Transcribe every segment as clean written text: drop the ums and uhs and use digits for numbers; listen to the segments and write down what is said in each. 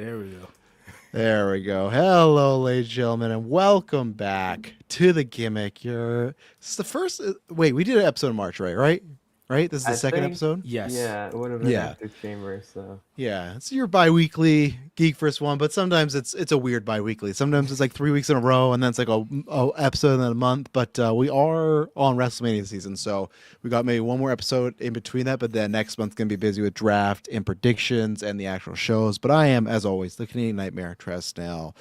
There we go. There we go. Hello, ladies and gentlemen, and welcome back to the Gimmick. This is the first. Wait, we did an episode in March, right? Right. This is the second episode. Yes. Yeah, it would have been after Chamber, so. Yeah, it's your bi-weekly Geek First one, but sometimes it's a weird bi-weekly. Sometimes it's like 3 weeks in a row, and then it's like a episode in a month. But we are on WrestleMania season, so we got maybe one more episode in between that. But then next month's gonna be busy with draft and predictions and the actual shows. But I am, as always, the Canadian Nightmare Tresnell,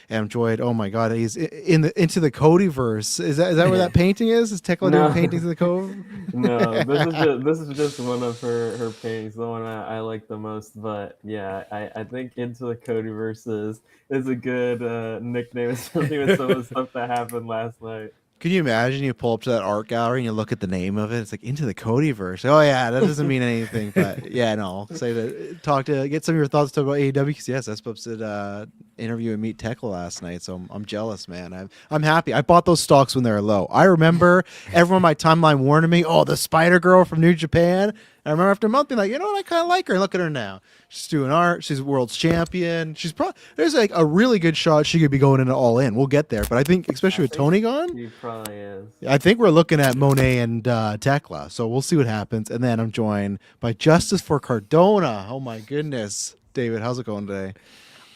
and I'm joined. Oh my God, he's into the Codyverse. Is that where that painting is? Is Tekla doing paintings in the Cove? No, this is just one of her paintings, the one I like the most. But yeah, I think Into the Codyverse is a good nickname, especially with some of the stuff that happened last night. Can you imagine you pull up to that art gallery and you look at the name of it? It's like Into the Codyverse. Oh yeah, that doesn't mean anything, but yeah, no. Say to get some of your thoughts about AEW because yes, I supposed to interview and meet Tekla last night, so I'm jealous, man. I'm happy. I bought those stocks when they were low. I remember everyone on my timeline warning me, "Oh, the Spider Girl from New Japan." I remember after a month being like, you know what, I kind of like her. And look at her now. She's doing art. She's world's champion. She's there's like a really good shot she could be going into All In. We'll get there. But I think, especially with Toni gone, she probably is. I think we're looking at Monet and Tekla. So we'll see what happens. And then I'm joined by Justice for Cardona. Oh my goodness. David, how's it going today?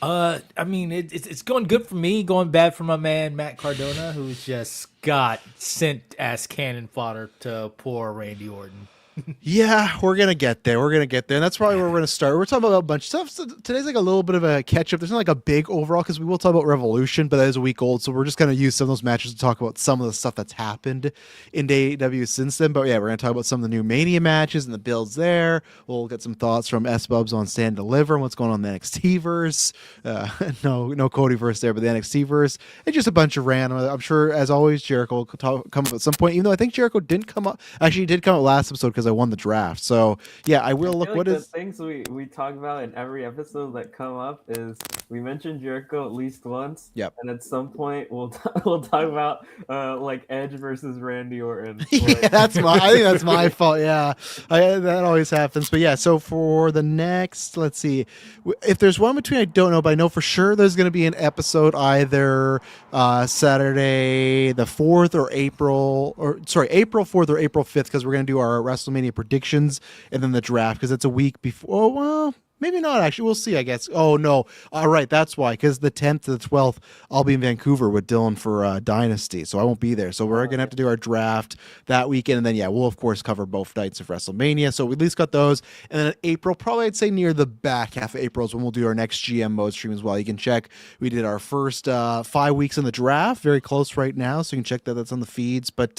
I mean, it's going good for me, going bad for my man Matt Cardona, who's just got sent as cannon fodder to poor Randy Orton. Yeah, we're gonna get there. And that's probably where we're gonna start. We're talking about a bunch of stuff. So today's like a little bit of a catch up. There's not like a big overall because we will talk about Revolution, but that is a week old. So we're just gonna use some of those matches to talk about some of the stuff that's happened in AEW since then. But yeah, we're gonna talk about some of the new Mania matches and the builds there. We'll get some thoughts from S Bubs on Stand Deliver and what's going on in the NXT verse. No Cody verse there, but the NXT verse. And just a bunch of random. I'm sure, as always, Jericho will come up at some point. Even though I think Jericho didn't come up. Actually, he did come up last episode because I won the draft. So yeah, I will look. What is the things we talk about in every episode that come up is we mention Jericho at least once. Yep. And at some point we'll talk about like Edge versus Randy Orton. Yeah, I think that's my fault. Yeah, that always happens. But yeah, so for the next, let's see, if there's one between, I don't know, but I know for sure there's going to be an episode either Saturday the 4th or April 4th or April 5th because we're going to do our WrestleMania predictions and then the draft because it's a week before. Oh, well, maybe not actually. We'll see, I guess. Oh, no. All right. That's why. Because the 10th to the 12th, I'll be in Vancouver with Dylan for Dynasty. So I won't be there. So we're going to have to do our draft that weekend. And then, yeah, we'll, of course, cover both nights of WrestleMania. So we at least got those. And then in April, probably I'd say near the back half of April is when we'll do our next GM mode stream as well. You can check. We did our first 5 weeks in the draft. Very close right now. So you can check that. That's on the feeds. But,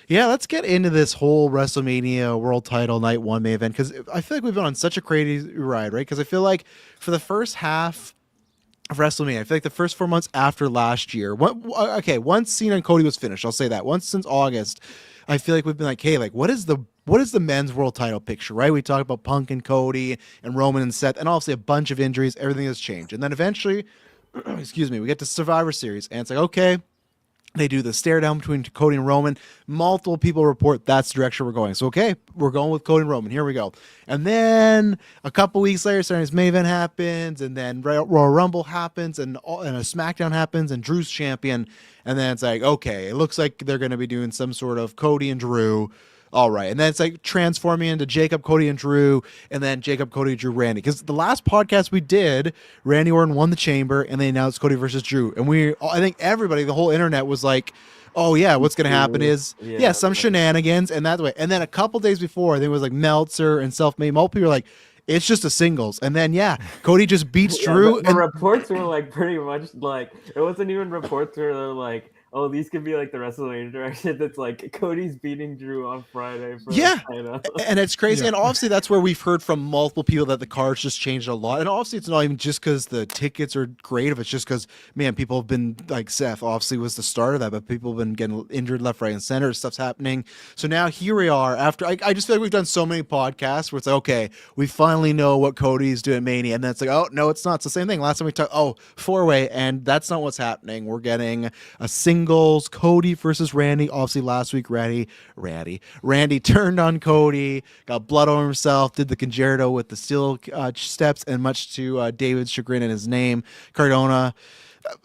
yeah, let's get into this whole WrestleMania World Title Night 1 main event because I feel like we've been on such a crazy ride, right? Because I feel like for the first half of WrestleMania, I feel like the first 4 months after last year, once Cena and Cody was finished, I'll say that. Once since August, I feel like we've been like, hey, like what is the men's world title picture, right? We talked about Punk and Cody and Roman and Seth, and obviously a bunch of injuries. Everything has changed. And then eventually, we get to Survivor Series, and it's like, okay, they do the stare down between Cody and Roman. Multiple people report that's the direction we're going. So, okay, we're going with Cody and Roman. Here we go. And then a couple weeks later, Saturday's main event happens, and then Royal Rumble happens, and a SmackDown happens, and Drew's champion. And then it's like, okay, it looks like they're going to be doing some sort of Cody and Drew. All right. And then it's like transforming into Jacob, Cody, and Drew, and then Jacob, Cody, Drew, Randy. Because the last podcast we did, Randy Orton won the chamber, and they announced Cody versus Drew. And I think everybody, the whole internet was like, oh, yeah, what's going to happen is, some shenanigans, and that way. And then a couple days before, I think it was like Meltzer and Self-Made. Multiple people were like, it's just a singles. And then, Cody just beats Drew. The reports were like pretty much like, it wasn't even reports where they're like, oh, these could be like the WrestleMania direction. That's like Cody's beating Drew on Friday. And it's crazy. Yeah. And obviously that's where we've heard from multiple people that the cards just changed a lot. And obviously it's not even just because the tickets are great. If it's just because, man, people have been like Seth obviously was the start of that, but people have been getting injured left, right, and center. Stuff's happening. So now here we are after, I just feel like we've done so many podcasts where it's like, okay, we finally know what Cody's doing at Mania. And then it's like, oh, no, it's not. It's the same thing. Last time we talked, 4-way. And that's not what's happening. We're getting a single singles. Cody versus Randy. Obviously, last week Randy turned on Cody, got blood on himself, did the concerto with the steel steps, and much to David's chagrin in his name, Cardona.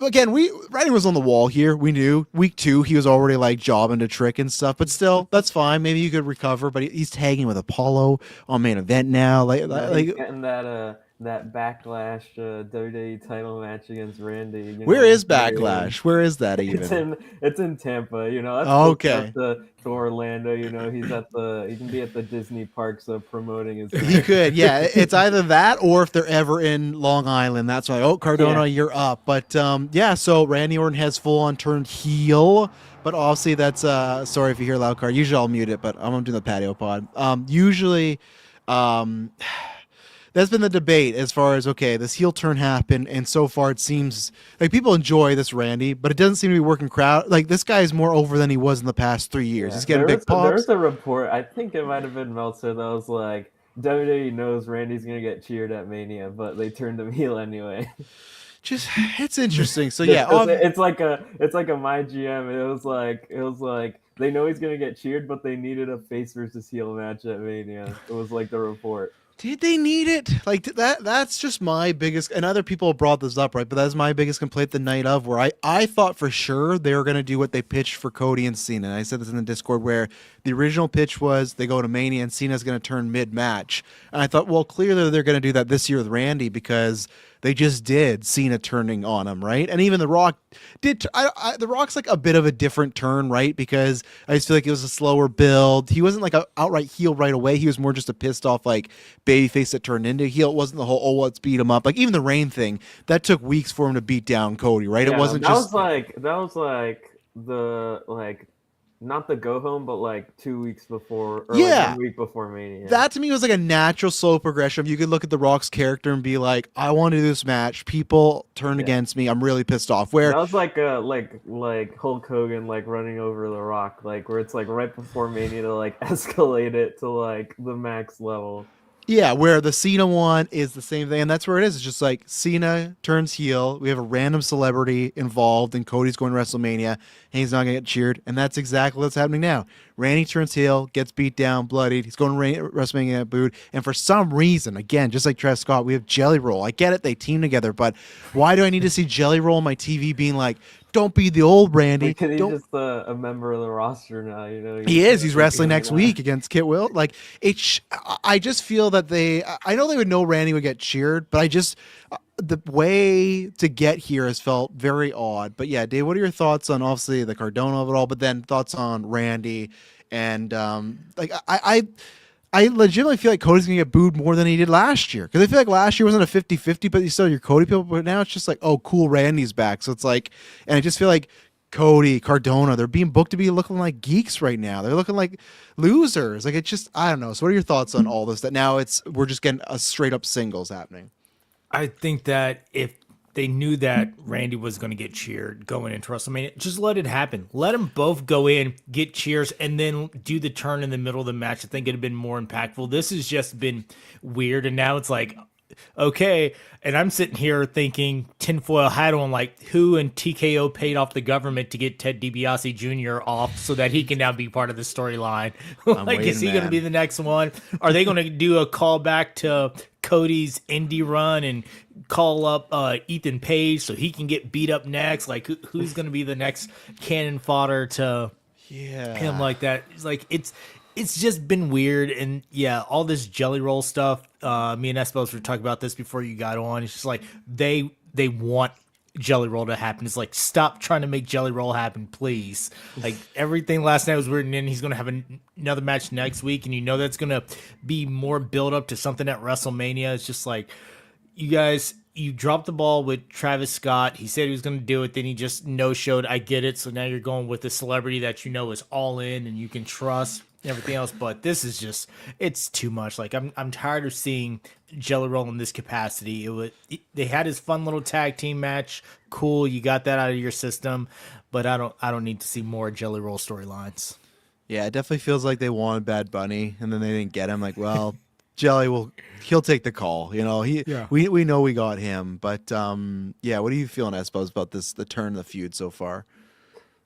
Again, Randy was on the wall here. We knew week 2 he was already like jobbing to Trick and stuff, but still, that's fine. Maybe you could recover. But he's tagging with Apollo on main event now. He's getting that Backlash WWE title match against Randy. Where is Backlash? Where is that even? It's in Tampa. That's okay. To Orlando. He can be at the Disney parks promoting his. He could, yeah. It's either that or if they're ever in Long Island, that's why. Cardona, you're up. But so Randy Orton has full on turned heel. But obviously that's sorry if you hear loud car. Usually I'll mute it, but I'm doing the patio pod. Usually that's been the debate as far as, okay, this heel turn happened, and so far it seems like people enjoy this Randy, but it doesn't seem to be working crowd. Like, this guy is more over than he was in the past 3 years. He's getting big pops. There's a report, I think it might have been Meltzer, that was like, WWE knows Randy's going to get cheered at Mania, but they turned him heel anyway. It's interesting. So it's like a my GM. It was like they know he's going to get cheered, but they needed a face versus heel match at Mania. It was like the report. Did they need it? Like that's just my biggest, and other people brought this up, right? But that's my biggest complaint the night of, where I thought for sure they were going to do what they pitched for Cody and Cena. And I said this in the Discord, where the original pitch was they go to Mania and Cena's going to turn mid-match. And I thought, well, clearly they're going to do that this year with Randy, because they just did Cena turning on him, right? And even The Rock did. The Rock's like a bit of a different turn, right? Because I just feel like it was a slower build. He wasn't like an outright heel right away. He was more just a pissed off like babyface that turned into a heel. It wasn't the whole, let's beat him up. Like even the Reign thing, that took weeks for him to beat down Cody, right? Yeah, it wasn't just not the go home, but like 2 weeks before, or like 1 week before Mania. That to me was like a natural slow progression. You could look at The Rock's character and be like, I want to do this match. People turn against me. I'm really pissed off. Where that was like Hulk Hogan like running over The Rock, like where it's like right before Mania to like escalate it to like the max level. Yeah, where the Cena one is the same thing, and that's where it is. It's just like Cena turns heel. We have a random celebrity involved, and Cody's going to WrestleMania, and he's not going to get cheered, and that's exactly what's happening now. Randy turns heel, gets beat down, bloodied. He's going to WrestleMania, get booed, and for some reason, again, just like Travis Scott, we have Jelly Roll. I get it, they team together, but why do I need to see Jelly Roll on my TV being like, don't be the old Randy. Because he's just a member of the roster now, He is. He's wrestling next week against Kit Will. Like I just feel that I know they would know Randy would get cheered, but the way to get here has felt very odd. But yeah, Dave, what are your thoughts on obviously the Cardona of it all, but then thoughts on Randy and I legitimately feel like Cody's going to get booed more than he did last year. Because I feel like last year wasn't a 50-50, but you still your Cody people. But now it's just like, oh, cool, Randy's back. So it's like, and I just feel like Cody, Cardona, they're being booked to be looking like geeks right now. They're looking like losers. Like, it's just, I don't know. So what are your thoughts on all this? That now we're just getting a straight up singles happening. I think that if they knew that Randy was going to get cheered going into WrestleMania, just let it happen. Let them both go in, get cheers, and then do the turn in the middle of the match. I think it'd have been more impactful. This has just been weird, and now it's like, okay. And I'm sitting here thinking tinfoil hat on, like, who and TKO paid off the government to get Ted DiBiase Jr. off so that he can now be part of the storyline. Like, is he going to be the next one? Are they going to do a callback to Cody's indie run and call up Ethan Page so he can get beat up next? Like, who's going to be the next cannon fodder to him like that? It's like, it's just been weird. And yeah, all this Jelly Roll stuff, me and Espos were talking about this before you got on. It's just like they want Jelly Roll to happen. It's like, stop trying to make Jelly Roll happen, please. Like, everything last night was written in. He's going to have another match next week, and that's going to be more build up to something at WrestleMania. It's just like, you guys, you dropped the ball with Travis Scott. He said he was going to do it, then he just no-showed. I get it. So now you're going with a celebrity that is all in and you can trust and everything else. But this is just, it's too much. Like, I'm tired of seeing Jelly Roll in this capacity. They had his fun little tag team match. Cool, you got that out of your system, but I don't need to see more Jelly Roll storylines. Yeah, it definitely feels like they wanted Bad Bunny and then they didn't get him. Like, well, Jelly he'll take the call. We know we got him. But what are you feeling, I suppose, about the turn of the feud so far?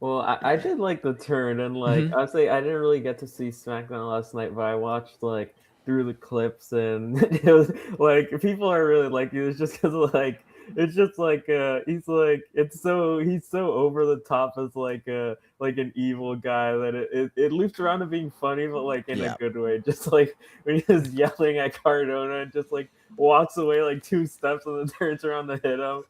Well, I did like the turn, and like Hmm. I say, I didn't really get to see SmackDown last night, but I watched like through the clips, and it was like people are really like it. It's just because like it's just he's like he's so over the top as like an evil guy that it loops around to being funny, but like in a Yeah. good way. Just like when he's yelling at Cardona and just like walks away like 2 steps and then turns around to hit him,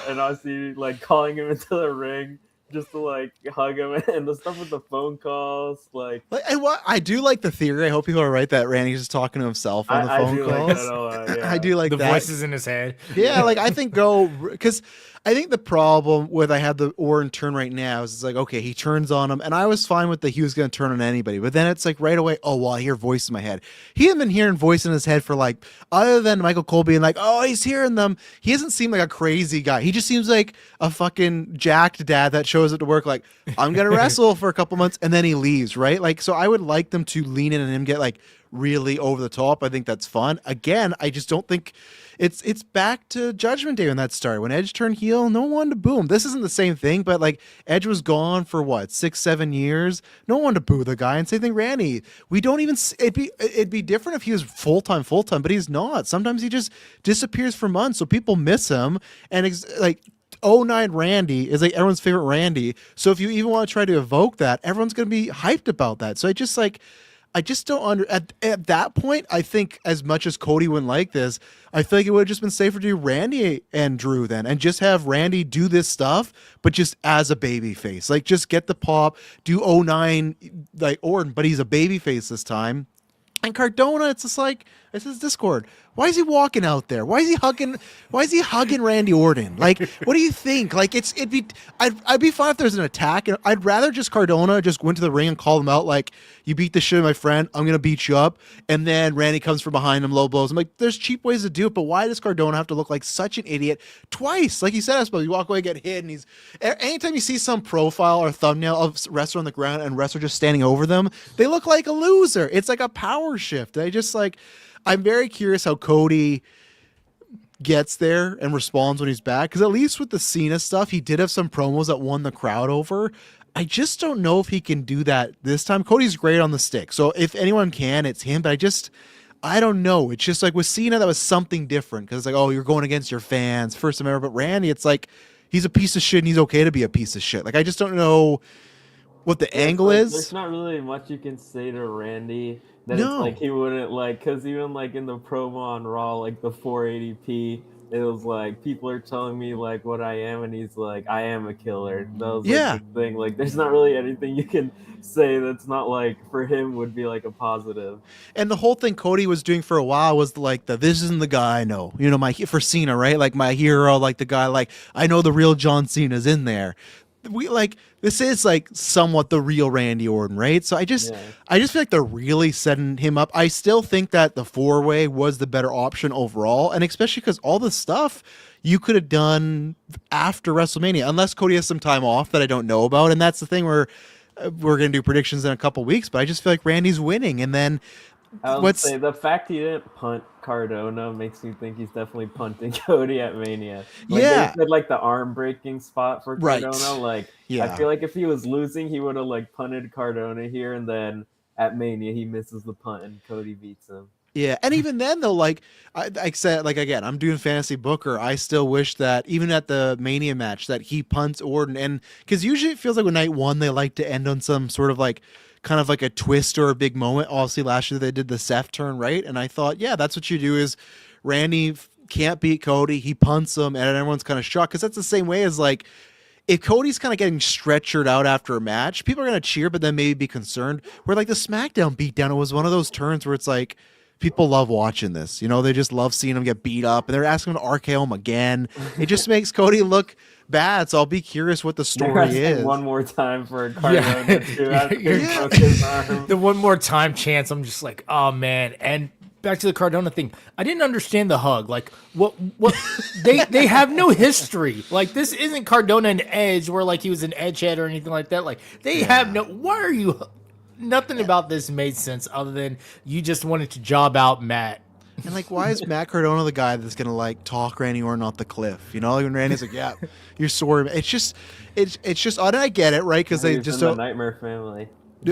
and obviously like calling him into the ring just to like hug him and the stuff with the phone calls. Like And what I do like the theory. I hope people are right that Randy's just talking to himself on the I phone do like that calls. a lot. I Yeah, do like The that. voices in his head. Yeah, like I think go because I think the problem with I had the Orton turn right now is it's like okay he turns on him and I was fine with he was going to turn on anybody but then it's like right away oh well I hear voice in my head he hasn't been hearing voice in his head for like other than Michael Cole being like oh he's hearing them he doesn't seem like a crazy guy he just seems like a fucking jacked dad that shows up to work like I'm gonna wrestle for a couple months and then he leaves right like so I would like them to lean in and him get like really over the top I think that's fun again I just don't think it's back to Judgment Day when that started. When Edge turned heel, no one to boo him. This isn't the same thing, but like Edge was gone for what 6-7 years. No one to boo the guy. And same thing, Randy. We don't even. It'd be different if he was full time, but he's not. Sometimes he just disappears for months, so people miss him. And like '09 Randy is like everyone's favorite Randy. So if you even want to try to evoke that, everyone's going to be hyped about that. So I just don't at that point. I think as much as Cody wouldn't like this, I feel like it would have just been safer to do Randy and Drew then, and just have Randy do this stuff, but just as a baby face. Like just get the pop, do '09 like Orton, but he's a baby face this time. And Cardona, it's just like it says Discord. Why is he walking out there? Why is he hugging Randy Orton? Like, what do you think? Like, I'd be fine if there's an attack, and I'd rather just Cardona just go into the ring and call him out like, you beat the shit out of my friend, I'm gonna beat you up, and then Randy comes from behind him, low blows. I'm like, there's cheap ways to do it, but why does Cardona have to look like such an idiot twice? Like you said, I suppose you walk away, get hit, and anytime you see some profile or thumbnail of wrestler on the ground and wrestler just standing over them, they look like a loser. It's like a power shift. I'm very curious how Cody gets there and responds when he's back. Because at least with the Cena stuff, he did have some promos that won the crowd over. I just don't know if he can do that this time. Cody's great on the stick. So if anyone can, it's him. But I don't know. It's just like with Cena, that was something different. Because it's like, oh, you're going against your fans. First America. But Randy, it's like, he's a piece of shit and he's okay to be a piece of shit. Like, I just don't know what the angle is. There's not really much you can say to Randy that No. it's like he wouldn't like, because even like in the promo on Raw, like the 480p, it was like people are telling me like what I am, and he's like, I am a killer. That was like the thing. Like, there's not really anything you can say that's not like for him would be like a positive. And the whole thing Cody was doing for a while was like this isn't the guy I know. You know, for Cena, right? Like my hero, like the guy, like I know the real John Cena's in there. This is like somewhat the real Randy Orton, right? So I just feel like they're really setting him up. I still think that the 4-way was the better option overall, and especially because all the stuff you could have done after WrestleMania, unless Cody has some time off that I don't know about, and that's the thing where we're gonna do predictions in a couple weeks. But I just feel like Randy's winning, and then I would say the fact he didn't punt Cardona makes me think he's definitely punting Cody at Mania. Like, they said like the arm breaking spot for Cardona. Like, I feel like if he was losing, he would have like punted Cardona here, and then at Mania he misses the punt and Cody beats him. Yeah, and even then though, like I said, like again, I'm doing fantasy booker. I still wish that even at the Mania match that he punts Orton, and because usually it feels like with night one they like to end on some sort of like kind of like a twist or a big moment. Obviously, last year they did the Seth turn, right? And I thought, yeah, that's what you do is Randy can't beat Cody. He punts him, and everyone's kind of shocked because that's the same way as like if Cody's kind of getting stretchered out after a match, people are going to cheer, but then maybe be concerned. Where like the SmackDown beatdown, it was one of those turns where it's like people love watching this. You know, they just love seeing him get beat up, and they're asking him to RKO him again. It just makes Cody look bad, so I'll be curious what the story is. One more time for Cardona too after he broke his arm. The one more time chance, I'm just like, oh man. And back to the Cardona thing, I didn't understand the hug. Like, what they have no history. Like, this isn't Cardona and Edge where like he was an edgehead or anything like that. Like, they have no. Why are you? Nothing about this made sense other than you just wanted to job out Matt. And like, why is Matt Cardona the guy that's gonna like talk Randy Orton off the cliff? You know, like when Randy's like, "Yeah, you're sore." It's just, and I get it, right? Because they just the don't. Nightmare Family.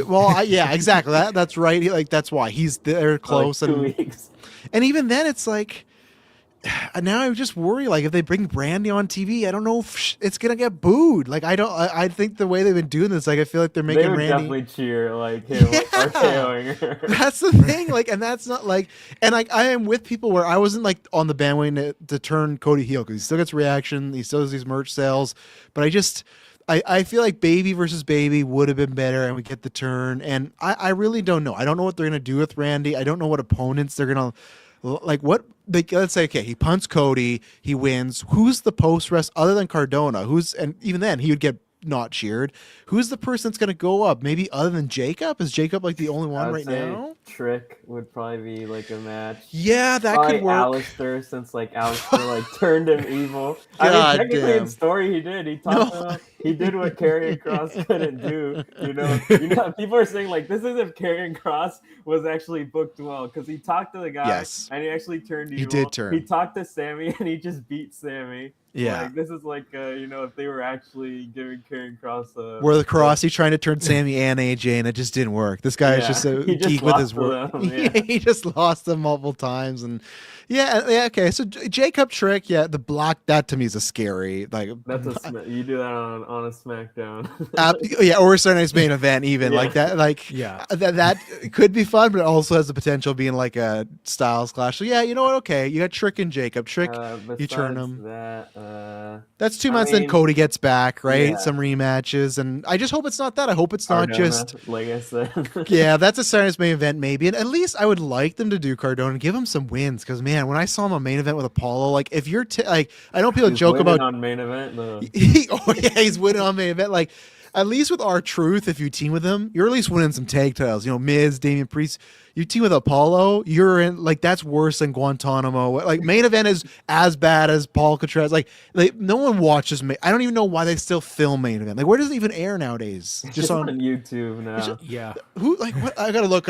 Well, yeah, exactly. That's right. That's why he's there close, For like 2 weeks. and even then, it's like. Now I just worry, like if they bring Brandy on TV, I don't know if it's gonna get booed. Like I think the way they've been doing this, like I feel like they're making They would Randy definitely cheer like him RKOing her. That's the thing, like, and that's not like, and like I am with people where I wasn't like on the bandwagon to turn Cody heel because he still gets reaction, he still has these merch sales, but I feel like baby versus baby would have been better, and we get the turn, and I really don't know. I don't know what they're gonna do with Randy. I don't know what opponents they're gonna. Like what? Let's say, okay, he punts Cody, he wins. Who's the post rest other than Cardona? And even then, he would get not cheered. Who's the person that's going to go up? Maybe other than Jacob? Is Jacob like the only one right now? Trick would probably be like a match. Yeah, that probably could work. Alistair, since like Alistair like turned him evil. I mean, technically in story he did. He taught him. He did what Karrion Kross couldn't do. You know, people are saying like this is if Karrion Kross was actually booked well because he talked to the guy and he actually turned evil. He did turn. He talked to Sammy and he just beat Sammy. Yeah, like, this is like if they were actually giving Karrion Kross where the Kross, trying to turn Sammy and AJ, and it just didn't work. This guy is just a geek with his work. He just lost them multiple times, and yeah. Okay, so Jacob Trick, the block that to me is a scary like. That's you do that on a SmackDown. Or a Sunday Night's Main Event, even like that. Like that could be fun, but it also has the potential of being like a Styles clash. So you know what? Okay, you got Trick and Jacob. Trick, you turn them. That's 2 months. Then Cody gets back, right? Yeah. Some rematches, and I just hope it's not that. I hope it's not just like I said. That's a Saturday Night's Main Event, maybe. And at least I would like them to do Cardona and give him some wins, because man, when I saw him on Main Event with Apollo, like if you're like, I know people joke about on Main Event. No. He's winning on Main Event. Like at least with R-Truth, if you team with him, you're at least winning some tag titles. You know, Miz, Damian Priest. You team with Apollo, you're in like that's worse than Guantanamo. Like Main Event is as bad as Paul Catraz. Like no one watches. I don't even know why they still film Main Event. Like where does it even air nowadays? Just on YouTube now. Yeah. Who like what? I gotta look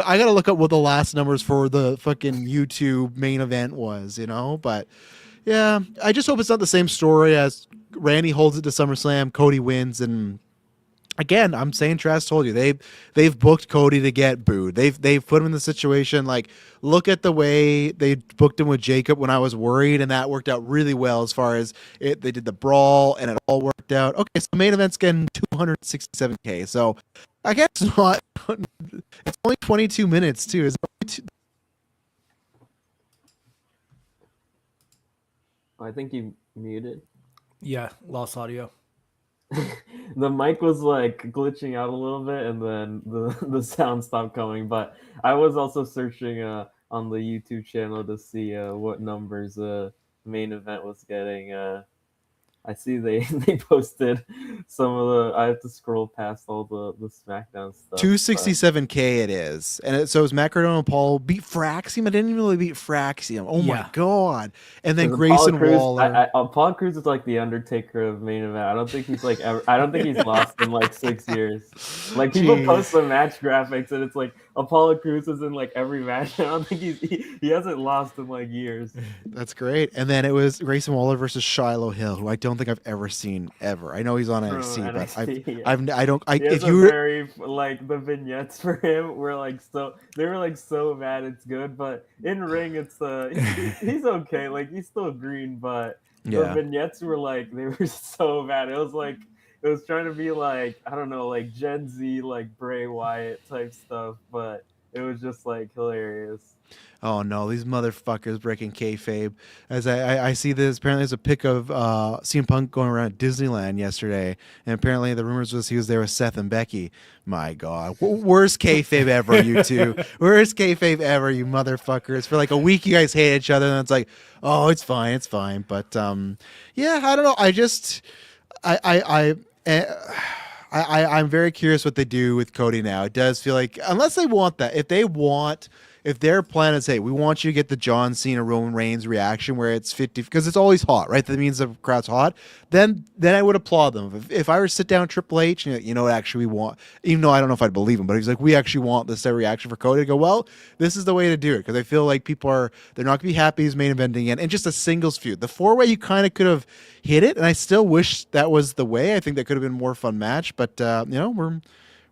up what the last numbers for the fucking YouTube Main Event was. You know, but yeah, I just hope it's not the same story as Randy holds it to SummerSlam, Cody wins, and. Again, I'm saying Trash told you they've booked Cody to get booed. They've put him in the situation. Like, look at the way they booked him with Jacob when I was worried, and that worked out really well as far as it. They did the brawl, and it all worked out. Okay, so the main event's getting 267K. So I guess it's not. It's only 22 minutes too. I think you muted. Yeah, lost audio. The mic was like glitching out a little bit, and then the sound stopped coming. But I was also searching on the YouTube channel to see what numbers Main Event was getting. I see they posted some of the. I have to scroll past all the SmackDown stuff. 267K it is, and so it was Matt Cardona and Paul beat Fraxium. I didn't even really beat Fraxium. Oh my god! And then Grayson Waller. Paul Cruz is like the Undertaker of Main Event. I don't think he's like ever. I don't think he's lost in like 6 years. Like people post the match graphics, and it's like Apollo Crews is in like every match. I don't think he hasn't lost in like years. That's great. And then it was Grayson Waller versus Shiloh Hill, who I don't think I've ever seen ever. I know he's on NXT, but very like the vignettes for him were like they were like so bad it's good, but in ring it's he's okay, like he's still green, but the vignettes were like they were so bad. It was trying to be like, I don't know, like Gen Z, like Bray Wyatt type stuff, but it was just like hilarious. Oh no, these motherfuckers breaking kayfabe. As I see this, apparently there's a pic of CM Punk going around at Disneyland yesterday, and apparently the rumors was he was there with Seth and Becky. My God, worst kayfabe ever, you two. Worst kayfabe ever, you motherfuckers. For like a week, you guys hate each other, and it's like, oh, it's fine. But yeah, I don't know. I'm very curious what they do with Cody now. It does feel like, unless they want that, if they want if their plan is, hey, we want you to get the John Cena Roman Reigns reaction where it's 50 because it's always hot, right? That means the crowd's hot. Then I would applaud them. If I were to sit down with Triple H and you know what actually we want, even though I don't know if I'd believe him, but he's like, we actually want this reaction for Cody. To go, well, this is the way to do it because I feel like they're not gonna be happy he's main eventing again, and just a singles feud. The 4-way you kind of could have hit it, and I still wish that was the way. I think that could have been a more fun match, but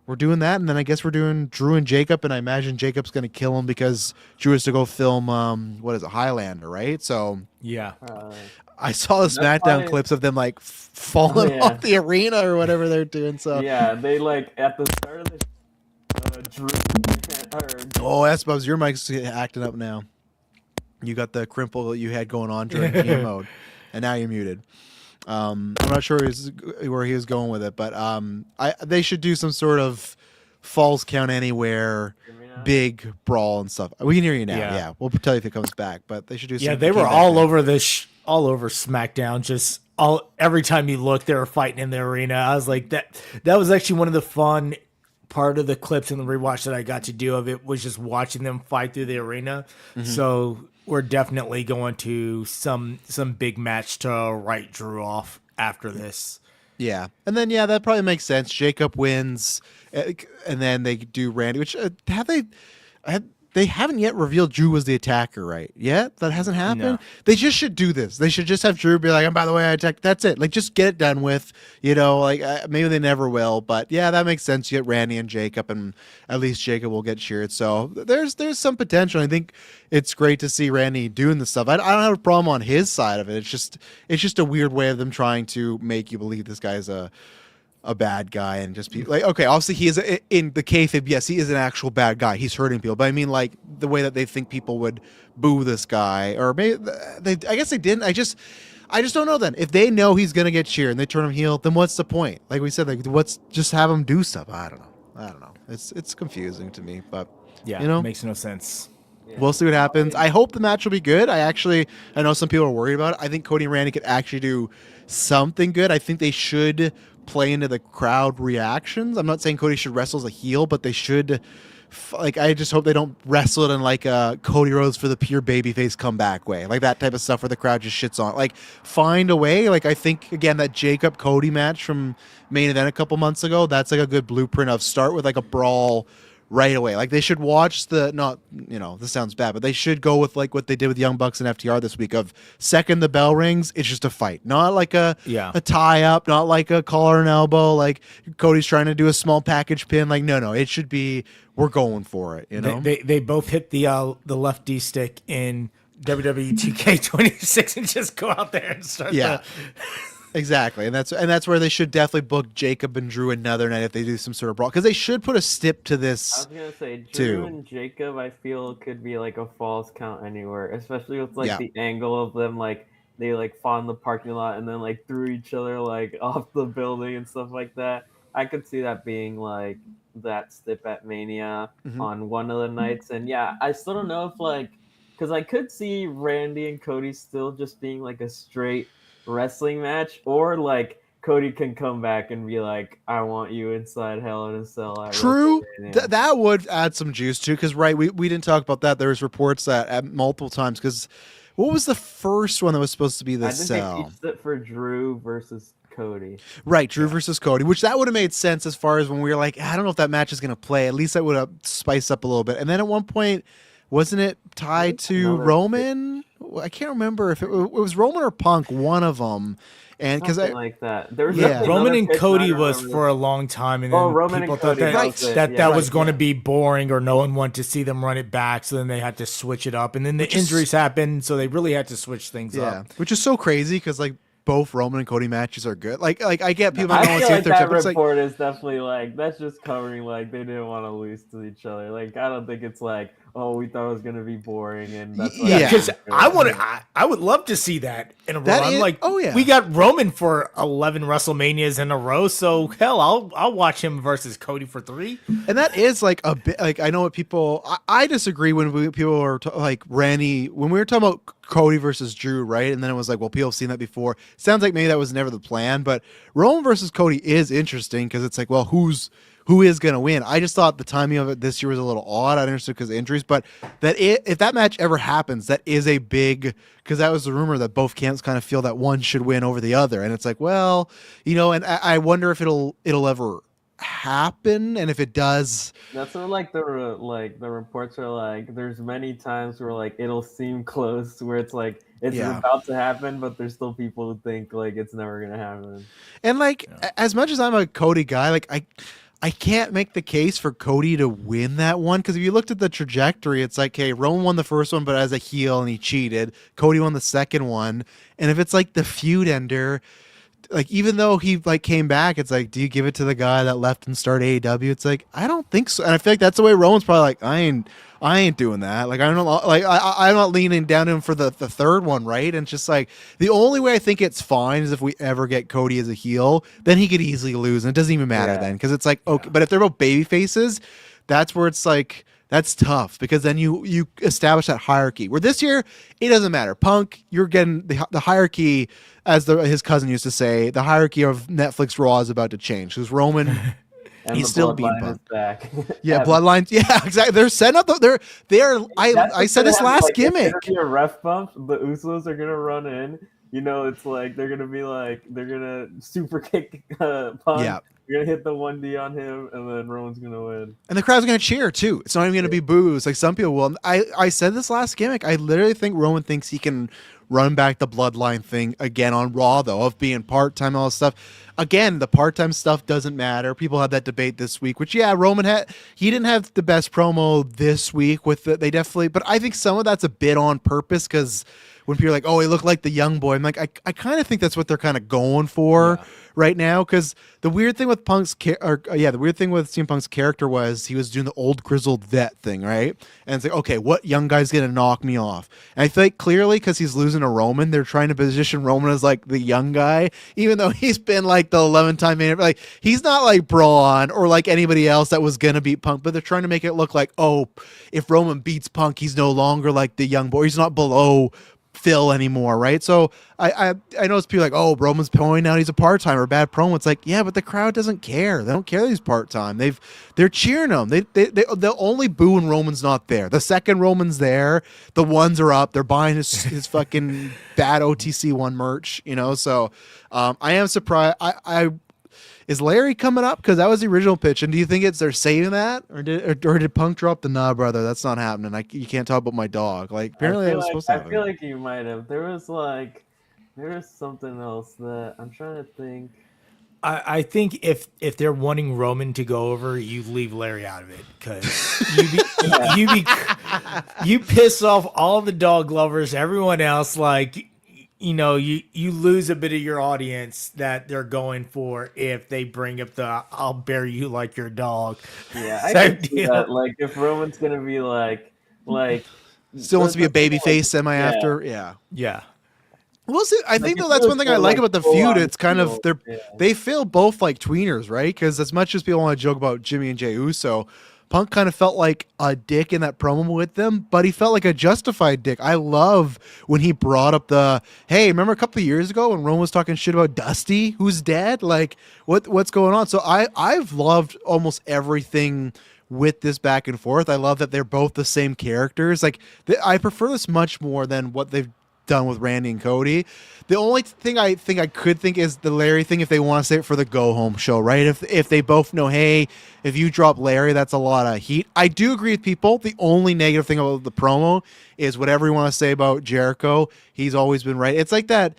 we're doing that, and then I guess we're doing Drew and Jacob, and I imagine Jacob's going to kill him because Drew has to go film, Highlander, right? So yeah. I saw the SmackDown clips of them like falling off the arena or whatever they're doing. So yeah, they like at the start of the Drew. Oh, S-Bubs, your mic's acting up now. You got the crimple that you had going on during game mode, and now you're muted. I'm not sure where he was going with it, but they should do some sort of Falls Count Anywhere big brawl and stuff. We can hear you now. Yeah. We'll tell you if it comes back, but they should do. Yeah, they were all over all over SmackDown. Just every time you look, they were fighting in the arena. I was like, that was actually one of the fun part of the clips in the rewatch that I got to do of it was just watching them fight through the arena. Mm-hmm. So we're definitely going to some big match to write Drew off after this. Yeah. And then, that probably makes sense. Jacob wins, and then they do Randy, which they haven't yet revealed Drew was the attacker, right? Yet? That hasn't happened? No. They just should do this. They should just have Drew be like, and by the way, I attacked. That's it. Like, just get it done with, maybe they never will. But, that makes sense. You get Randy and Jacob, and at least Jacob will get cheered. So there's some potential. I think it's great to see Randy doing this stuff. I don't have a problem on his side of it. It's just a weird way of them trying to make you believe this guy's a bad guy and just be like, okay, obviously he is in the kayfabe. Yes, he is an actual bad guy. He's hurting people, but I mean, like the way that they think people would boo this guy, or maybe I guess they didn't. I just don't know. Then if they know he's gonna get cheered and they turn him heel, then what's the point? Like we said, just have him do stuff. I don't know. It's confusing to me, but it makes no sense. Yeah. We'll see what happens. I hope the match will be good. I know some people are worried about it. I think Cody and Randy could actually do something good. I think they should play into the crowd reactions. I'm not saying Cody should wrestle as a heel, but they should. I just hope they don't wrestle it in like a Cody Rhodes for the pure babyface comeback way, like that type of stuff where the crowd just shits on it. Like find a way. Like I think again that Jacob Cody match from main event a couple months ago. That's like a good blueprint of start with like a brawl right away. Like they should watch this sounds bad, but they should go with like what they did with Young Bucks and FTR this week of second the bell rings, it's just a fight. Not like a tie up, not like a collar and elbow, like Cody's trying to do a small package pin. Like, no, it should be we're going for it, They both hit the left D stick in WWE 2K26 and just go out there and start Exactly, and that's where they should definitely book Jacob and Drew another night if they do some sort of brawl, because they should put a stip to this. I was gonna say Drew and Jacob, I feel could be like a Falls Count Anywhere, especially with the angle of them like they like fought in the parking lot and then like threw each other like off the building and stuff like that. I could see that being like that stip at Mania on one of the nights, and I still don't know if because I could see Randy and Cody still just being like a straight wrestling match, or like Cody can come back and be like, I want you inside Hell in a Cell. True. That would add some juice too, because we didn't talk about that. There was reports that at multiple times, because what was the first one that was supposed to be the Cell? They fixed it for Drew versus Cody. Right, Drew versus Cody, which that would have made sense as far as when we were like, I don't know if that match is going to play. At least that would have spiced up a little bit. And then at one point, wasn't it tied to Roman? I can't remember if it was Roman or Punk, one of them. And because like that, there was Roman and Cody was for a long time, and then people thought that was going to be boring, or no one wanted to see them run it back, so then they had to switch it up, and then the injuries happened, so they really had to switch things up. Which is so crazy because like both Roman and Cody matches are good. Like I get people. I feel like that report is definitely like that's just covering like they didn't want to lose to each other. Like I don't think it's like, oh, we thought it was gonna be boring, and that's because I would love to see that in a row. We got Roman for 11 WrestleManias in a row, so hell, I'll watch him versus Cody for 3. And that is like a bit like I know what people. I disagree when people are like Randy when we were talking about Cody versus Drew, right? And then it was like, well, people have seen that before. Sounds like maybe that was never the plan, but Roman versus Cody is interesting because it's like, well, who's who is going to win. I just thought the timing of it this year was a little odd. I understood because of injuries, but if that match ever happens, that is a big, because that was the rumor that both camps kind of feel that one should win over the other, and it's like, well, and I wonder if it'll ever happen, and if it does, that's what the reports are like. There's many times where like it'll seem close, where it's like it's about to happen, but there's still people who think like it's never gonna happen. And like as much as I'm a Cody guy, like I can't make the case for Cody to win that one, because if you looked at the trajectory, it's like, hey, Roman won the first one, but as a heel and he cheated. Cody won the second one, and if it's like the feud ender, like even though he like came back, it's like, do you give it to the guy that left and started AEW? It's like, I don't think so, and I feel like that's the way Roman's probably like, I ain't doing that. Like I don't know, like I'm not leaning down to him for the third one, right? And it's just like the only way I think it's fine is if we ever get Cody as a heel, then he could easily lose, and it doesn't even matter then, because it's like okay, but if they're both baby faces, that's where it's like. That's tough, because then you establish that hierarchy. Where this year, it doesn't matter. Punk, you're getting the hierarchy, as his cousin used to say, the hierarchy of Netflix Raw is about to change. Because Roman, and he's still beating Punk. Back. Yeah, Bloodlines. Yeah, exactly. They're setting up. I said this last like, gimmick. If a ref bump, the Usos are gonna run in. It's like they're gonna super kick Punk. Yeah. You're gonna hit the 1D on him, and then Roman's gonna win. And the crowd's gonna cheer too. It's not even gonna be boos like some people will. I said this last gimmick. I literally think Roman thinks he can run back the bloodline thing again on Raw, though, of being part-time and all this stuff. Again, the part-time stuff doesn't matter. People had that debate this week, which Roman he didn't have the best promo this week with they definitely, but I think some of that's a bit on purpose, because when people are like, oh, he looked like the young boy, I'm like, I kind of think that's what they're kind of going for right now, because the weird thing with the weird thing with CM Punk's character was he was doing the old grizzled vet thing, right? And it's like, okay, what young guy's gonna knock me off? And I think clearly because he's losing to Roman, they're trying to position Roman as like the young guy, even though he's been like the 11-time man. Like he's not like Braun or like anybody else that was gonna beat Punk, but they're trying to make it look like, oh, if Roman beats Punk, he's no longer like the young boy. He's not below Phil anymore, right? So I notice people like, oh, Roman's pointing out he's a part-timer, bad promo. It's like, yeah, but the crowd doesn't care. They don't care that he's part-time. They're cheering him. They'll only boo when Roman's not there. The second Roman's there, the ones are up. They're buying his fucking bad OTC one merch, So I am surprised. Is Larry coming up? Because that was the original pitch. And do you think they're saving that, or did Punk drop the nah, brother? That's not happening. You can't talk about my dog. Like apparently that was supposed to happen. I feel like you might have. There was something else that I'm trying to think. I think if they're wanting Roman to go over, you leave Larry out of it, because you piss off all the dog lovers, everyone else. Like, you lose a bit of your audience that they're going for if they bring up the "I'll bury you like your dog." Yeah, I can see that. Like if Roman's gonna be like still wants to be a baby face semi after, yeah. Well, see, I think though that's one thing I like about the feud. It's kind of they feel both like tweeners, right? Because as much as people want to joke about Jimmy and Jey Uso, Punk kind of felt like a dick in that promo with them, but he felt like a justified dick. I love when he brought up hey, remember a couple of years ago when Roman was talking shit about Dusty, who's dead? Like, what's going on? So I've loved almost everything with this back and forth. I love that they're both the same characters. Like, I prefer this much more than what they've done with Randy and Cody. The only thing I think I could think is the Larry thing, if they want to say it for the go home show, right? If they both know, hey, if you drop Larry, that's a lot of heat. I do agree with people. The only negative thing about the promo is whatever you want to say about Jericho, he's always been right. It's like that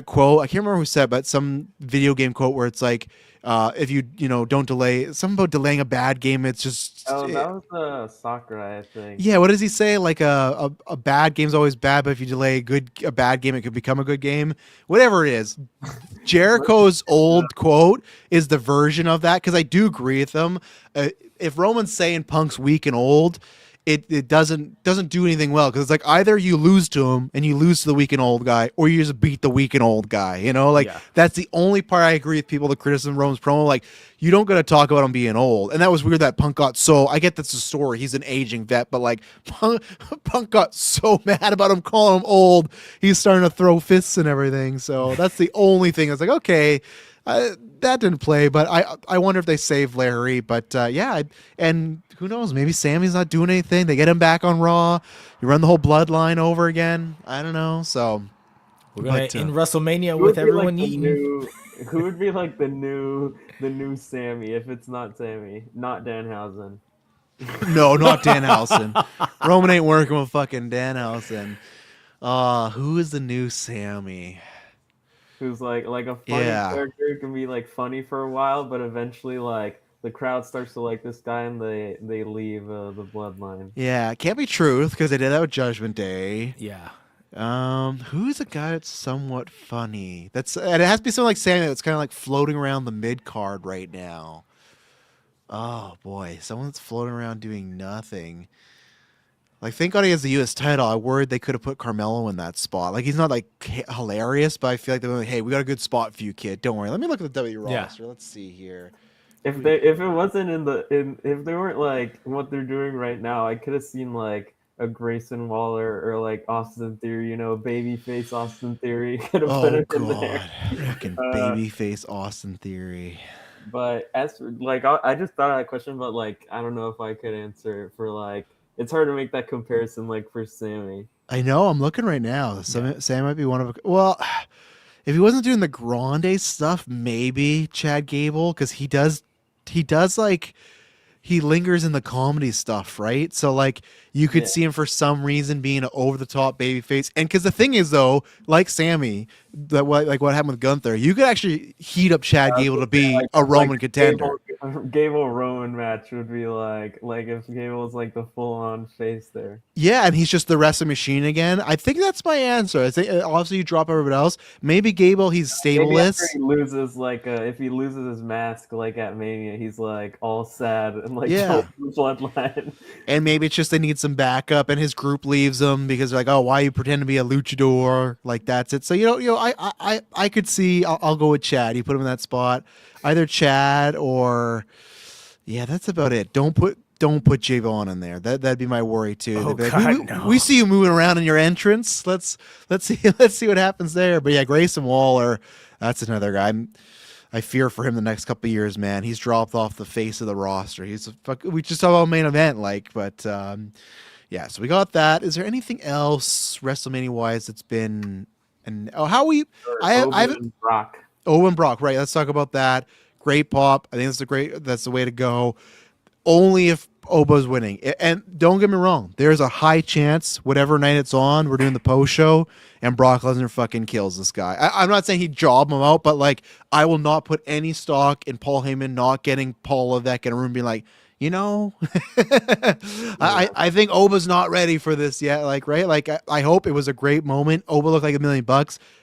quote, I can't remember who said, but some video game quote where it's like, if you don't delay, something about delaying a bad game, it's just that was Sakurai, I think. Yeah, what does he say? Like a bad game's always bad, but if you delay a bad game, it could become a good game. Whatever it is, Jericho's old quote is the version of that, because I do agree with him. If Roman's saying Punk's weak and old, it doesn't do anything well, because it's like either you lose to him and you lose to the weak and old guy, or you just beat the weak and old guy. That's the only part I agree with people that criticism Roman's promo. Like, you don't got to talk about him being old, and that was weird that Punk got so. I get that's the story. He's an aging vet, but like Punk got so mad about him calling him old, he's starting to throw fists and everything. So that's the only thing. It's like, okay, That didn't play, but I wonder if they save Larry. But and who knows? Maybe Sammy's not doing anything. They get him back on Raw. You run the whole bloodline over again. I don't know. So we're gonna end WrestleMania Who with would be everyone like the eating. who would be like the new Sammy if it's not Sammy, not Danhausen? no, not Danhausen. Roman ain't working with fucking Danhausen. Who is the new Sammy? Who's like a funny character who can be like funny for a while, but eventually like the crowd starts to like this guy and they leave the bloodline. Yeah, it can't be Truth because they did that with Judgment Day. Yeah. Who's a guy that's somewhat funny? And it has to be someone like Sammy that's kind of like floating around the mid card right now. Oh boy, someone that's floating around doing nothing. Like, thank God he has the U.S. title. I worried they could have put Carmelo in that spot. Like, he's not like hilarious, but I feel like they're like, hey, we got a good spot for you, kid. Don't worry. Let me look at the W roster. Let's see here. If it wasn't if they weren't like what they're doing right now, I could have seen like a Grayson Waller or like Austin Theory, babyface Austin Theory. Could have put him in there. Fucking babyface Austin Theory. But as for, like, I just thought of that question, but like I don't know if I could answer it for like. It's hard to make that comparison, like, for Sammy. I know. I'm looking right now. Sam might be one of. Well, if he wasn't doing the Grande stuff, maybe Chad Gable, because he does like he lingers in the comedy stuff, right? So like you could see him for some reason being an over the top babyface, and because the thing is though, like Sammy, what happened with Gunther, you could actually heat up Chad Gable to be a Roman contender. Gable Roman match would be like if Gable was like the full on face there. Yeah, and he's just the wrestling machine again. I think that's my answer. I think obviously you drop everybody else. Maybe Gable, he's stableless. Maybe after he loses if he loses his mask like at Mania, he's like all sad and like bloodline. And maybe it's just they need some backup, and his group leaves him because they're like, oh, why you pretend to be a luchador? Like that's it. So I could see. I'll go with Chad. You put him in that spot, either Chad or that's about it. Don't put J Vaughn in there. That'd be my worry too. Oh, like, God, no. We see you moving around in your entrance. Let's see what happens there. But yeah, Grayson Waller, that's another guy. I fear for him the next couple of years, man. He's dropped off the face of the roster. We just saw a main event, so we got that. Is there anything else WrestleMania wise that's been Brock. Owen Brock, right? Let's talk about that. Great pop. I think that's the way to go. Only if Obo's winning. And don't get me wrong, there's a high chance whatever night it's on, we're doing the post show and Brock Lesnar fucking kills this guy. I'm not saying he'd job him out, but like I will not put any stock in Paul Heyman not getting Paul Levesque in a room being like, I think Oba's not ready for this yet. Like, right? Like, I hope it was a great moment. Oba looked like $1 million.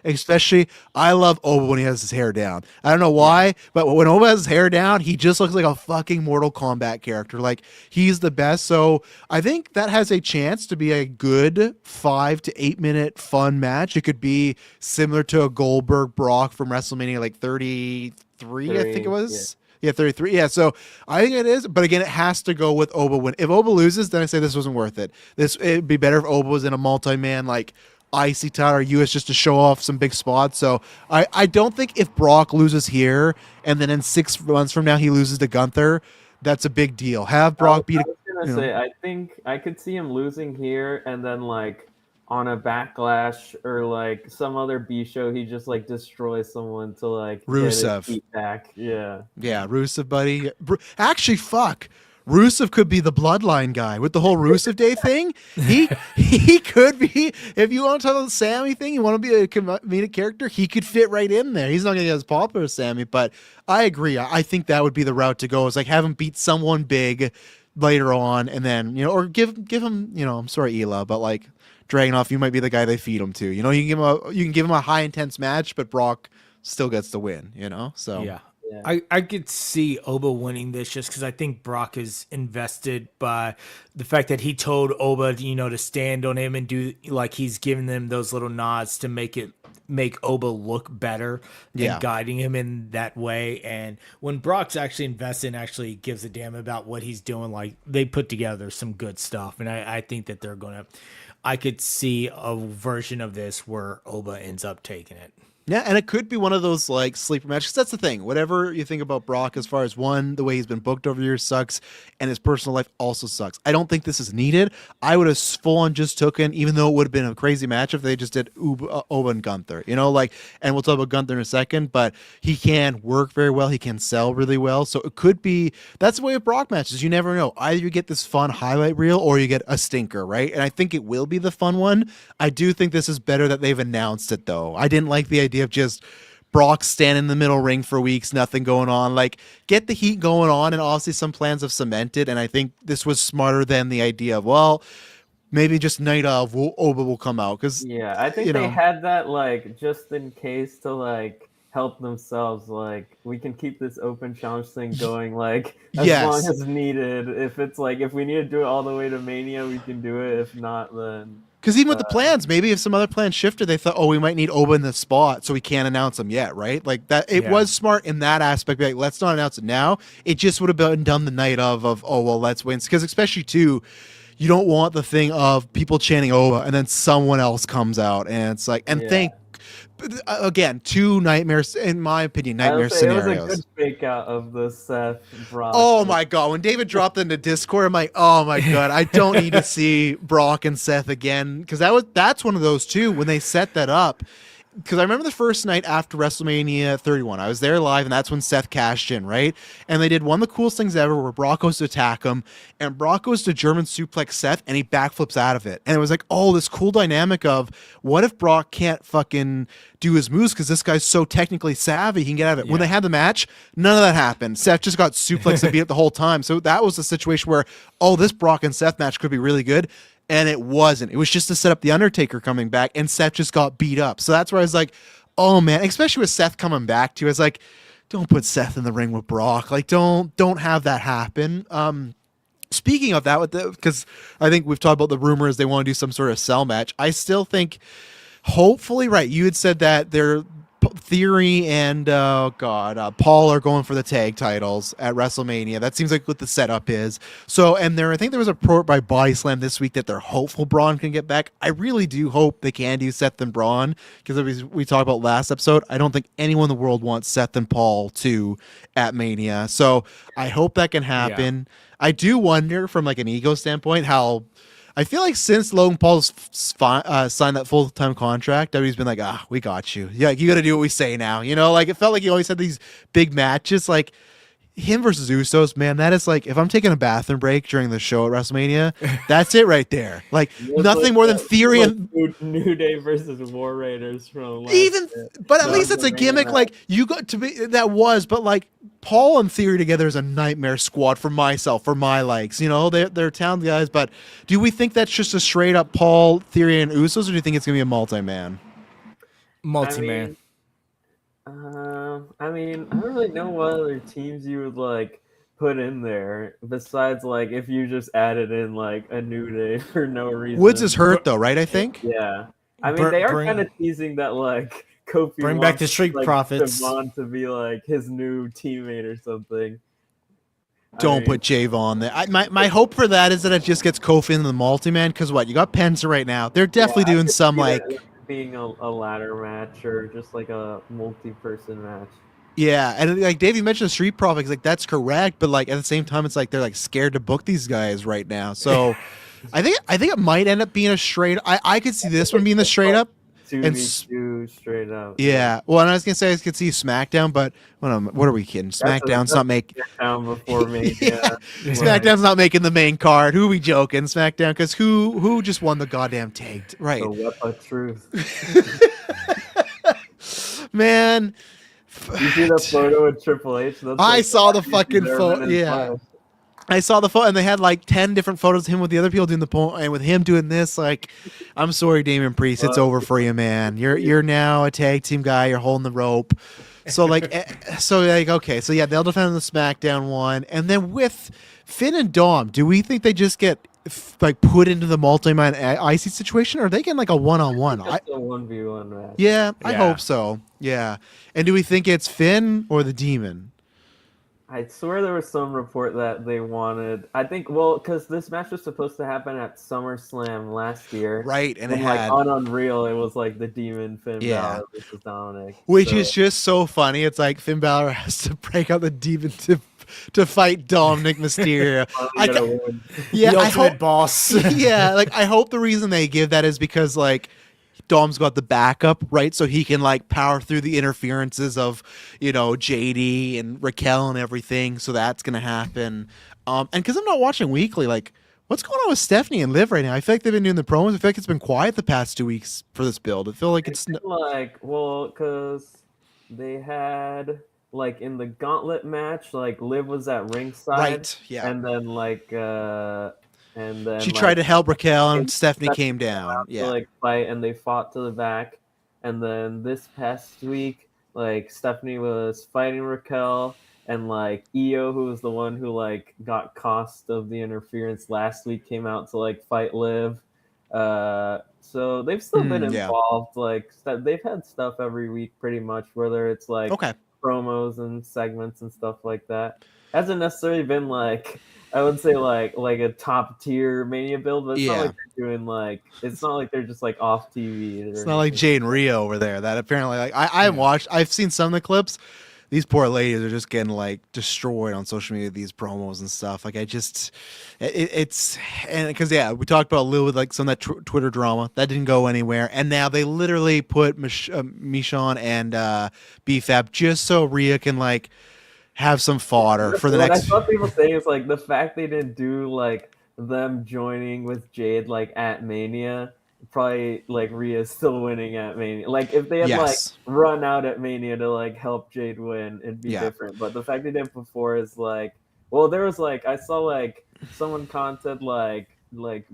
Especially, I love Oba when he has his hair down. I don't know why, but when Oba has his hair down, he just looks like a fucking Mortal Kombat character. Like, he's the best. So I think that has a chance to be a good 5 to 8 minute fun match. It could be similar to a Goldberg Brock from WrestleMania, like 33, I think it was. Yeah, 33. Yeah, so I think it is. But again, it has to go with Oba win. If Oba loses, then I say this wasn't worth it. It'd be better if Oba was in a multi-man, like, IC title or US just to show off some big spots. So I don't think if Brock loses here and then in 6 months from now he loses to Gunther, that's a big deal. Have Brock beat. I was gonna say, I think I could see him losing here and then like on a Backlash or like some other B show, he just like destroys someone to like Rusev get his feet back. Yeah, Rusev, buddy. Actually, fuck. Rusev could be the bloodline guy with the whole Rusev Day thing. He could be. If you want to talk about the Sammy thing, you want to be a comedic character, he could fit right in there. He's not going to get as popular as Sammy, but I agree. I think that would be the route to go. Is like have him beat someone big later on, and then or give him. I'm sorry, Ela, but like Dragunov, you might be the guy they feed him to. You can give him a high intense match, but Brock still gets the win. So yeah. I could see Oba winning this just because I think Brock is invested by the fact that he told Oba, to stand on him and do like he's giving them those little nods to make Oba look better and guiding him in that way. And when Brock's actually invested and actually gives a damn about what he's doing, like they put together some good stuff. And I think that I could see a version of this where Oba ends up taking it. Yeah, and it could be one of those like sleeper matches. That's the thing. Whatever you think about Brock, as far as one, the way he's been booked over the years sucks, and his personal life also sucks. I don't think this is needed. I would have full on just taken, even though it would have been a crazy match if they just did Oba and Gunther. And we'll talk about Gunther in a second, but he can work very well. He can sell really well. So it could be that's the way of Brock matches. You never know. Either you get this fun highlight reel or you get a stinker, right? And I think it will be the fun one. I do think this is better that they've announced it though. I didn't like the idea of just Brock standing in the middle ring for weeks, nothing going on. Like, get the heat going on, and obviously some plans have cemented, and I think this was smarter than the idea of, well, maybe just night of Oba will come out. Because I think they had that, like, just in case to, like, help themselves. Like, we can keep this open challenge thing going, like, as long as needed. If it's, like, if we need to do it all the way to Mania, we can do it. If not, then... Because even with the plans, maybe if some other plans shifted, they thought, we might need Oba in the spot, so we can't announce them yet, right? Like that, it was smart in that aspect. Like, let's not announce it now. It just would have been done the night of let's win. Because especially too, you don't want the thing of people chanting Oba and then someone else comes out, and it's like, again, two nightmares, in my opinion, scenarios. It was a good fake out of the Seth Brock. Oh my God. When David dropped into Discord, I'm like, oh my God, I don't need to see Brock and Seth again. Because that's one of those too, when they set that up. Because I remember the first night after WrestleMania 31, I was there live, and that's when Seth cashed in, right? And they did one of the coolest things ever where Brock goes to attack him, and Brock goes to German suplex Seth, and he backflips out of it. And it was like, this cool dynamic of, what if Brock can't fucking do his moves because this guy's so technically savvy, he can get out of it. Yeah. When they had the match, none of that happened. Seth just got suplexed and beat up the whole time. So that was a situation where, this Brock and Seth match could be really good. And it wasn't. It was just to set up the Undertaker coming back, and Seth just got beat up. So that's where I was like, oh man, especially with Seth coming back too. I was like, don't put Seth in the ring with Brock. Like, don't have that happen. Speaking of that, because I think we've talked about the rumors they want to do some sort of cell match. I still think, hopefully, right? You had said that they're Theory and Paul are going for the tag titles at WrestleMania. That seems like what the setup is. So, and I think there was a report by Body Slam this week that they're hopeful Braun can get back. I really do hope they can do Seth and Braun, because we talked about last episode, I don't think anyone in the world wants Seth and Paul at Mania. So I hope that can happen. Yeah. I do wonder from like an ego standpoint how I feel like since Logan Paul's signed that full-time contract, WWE's been like, we got you. Yeah, you got to do what we say now. Like, it felt like he always had these big matches. Like, him versus Usos, man, that is like, if I'm taking a bathroom break during the show at WrestleMania, that's it right there. Like, nothing more than Theory and New Day versus War Raiders from but at least it's a gimmick. Like, you got to be, but like, Paul and Theory together is a nightmare squad for myself, for my likes. They're talented guys, but do we think that's just a straight up Paul, Theory, and Usos, or do you think it's going to be a multi-man? Multi-man. I don't really know what other teams you would like put in there besides like if you just added in like a New Day for no reason. Woods is hurt though, right? I think. Yeah, they are kind of teasing that like Kofi bring back the Street Profits to be like his new teammate or something. Don't put Javon there. My hope for that is that it just gets Kofi in the multi-man, because you got Penta right now. They're definitely doing some like being a ladder match or just like a multi-person match. Yeah, and like Dave, you mentioned the Street Profits, like that's correct, but like at the same time, it's like they're like scared to book these guys right now. So I think it might end up being a straight. I could see this one being the straight up. 2v2 straight up. Yeah. Well, and I was gonna say I could see SmackDown, but what are we kidding? SmackDown's not making. Before me. Yeah. SmackDown's not making the main card. Who are we joking? SmackDown, because who just won the goddamn tag? Right. The weapon of truth. Man. You see the photo with Triple H? I saw the fucking photo. Yeah. I saw the photo, and they had like 10 different photos of him with the other people doing the poem, and with him doing this. Like, I'm sorry, Damian Priest, it's over for you, man. You're now a tag team guy. You're holding the rope. So okay, so yeah, they'll defend the SmackDown one, and then with Finn and Dom, do we think they just get like put into the multi-man IC situation, or are they getting like a one-on-one? Just a 1v1 match. Yeah, I hope so. Yeah, and do we think it's Finn or the Demon? I swear there was some report that they wanted. I think, well, because this match was supposed to happen at SummerSlam last year, Right, and it like had on Unreal, it was like the Demon Finn Yeah. Balor versus Dominic, which so, is just so funny. It's like Finn Balor has to break out the demon to fight Dominic Mysterio. finally gonna win. Yeah, the I ultimate hope. boss. Yeah, like I hope the reason they give that is because like Dom's got the backup, right? So he can like power through the interferences of, JD and Raquel and everything. So that's gonna happen. And because I'm not watching weekly, like what's going on with Stephanie and Liv right now? I feel like they've been doing the promos. I feel like it's been quiet the past 2 weeks for this build. I feel like it's Like, well, because they had like in the gauntlet match, like Liv was at ringside, right. Yeah, and then and then she like, tried to help Raquel and and Stephanie came Stephanie down. to, Yeah, like fight, and they fought to the back, and then this past week, like Stephanie was fighting Raquel, and like Io, who was the one who like got cost of the interference last week, came out to like fight Liv. So they've still been yeah. involved. Like they've had stuff every week, pretty much, whether it's like Okay. promos and segments and stuff like that. Hasn't necessarily been like, I would say like a top tier Mania build, but it's not like they're doing like, it's not like they're just like off TV. It's not like Jay and Rio over there that apparently like I haven't watched. I've seen some of the clips. These poor ladies are just getting like destroyed on social media, these promos and stuff. Like it's and because we talked about a little bit like some of that Twitter drama that didn't go anywhere, and now they literally put Michonne and BFAB just so Rhea can like have some fodder for the what next. I saw people saying is like the fact they didn't do like them joining with Jade like at Mania, probably like Rhea's still winning at Mania. Like if they had like run out at Mania to like help Jade win, it'd be different. But the fact they did it before is like, well, there was like I saw like someone commented like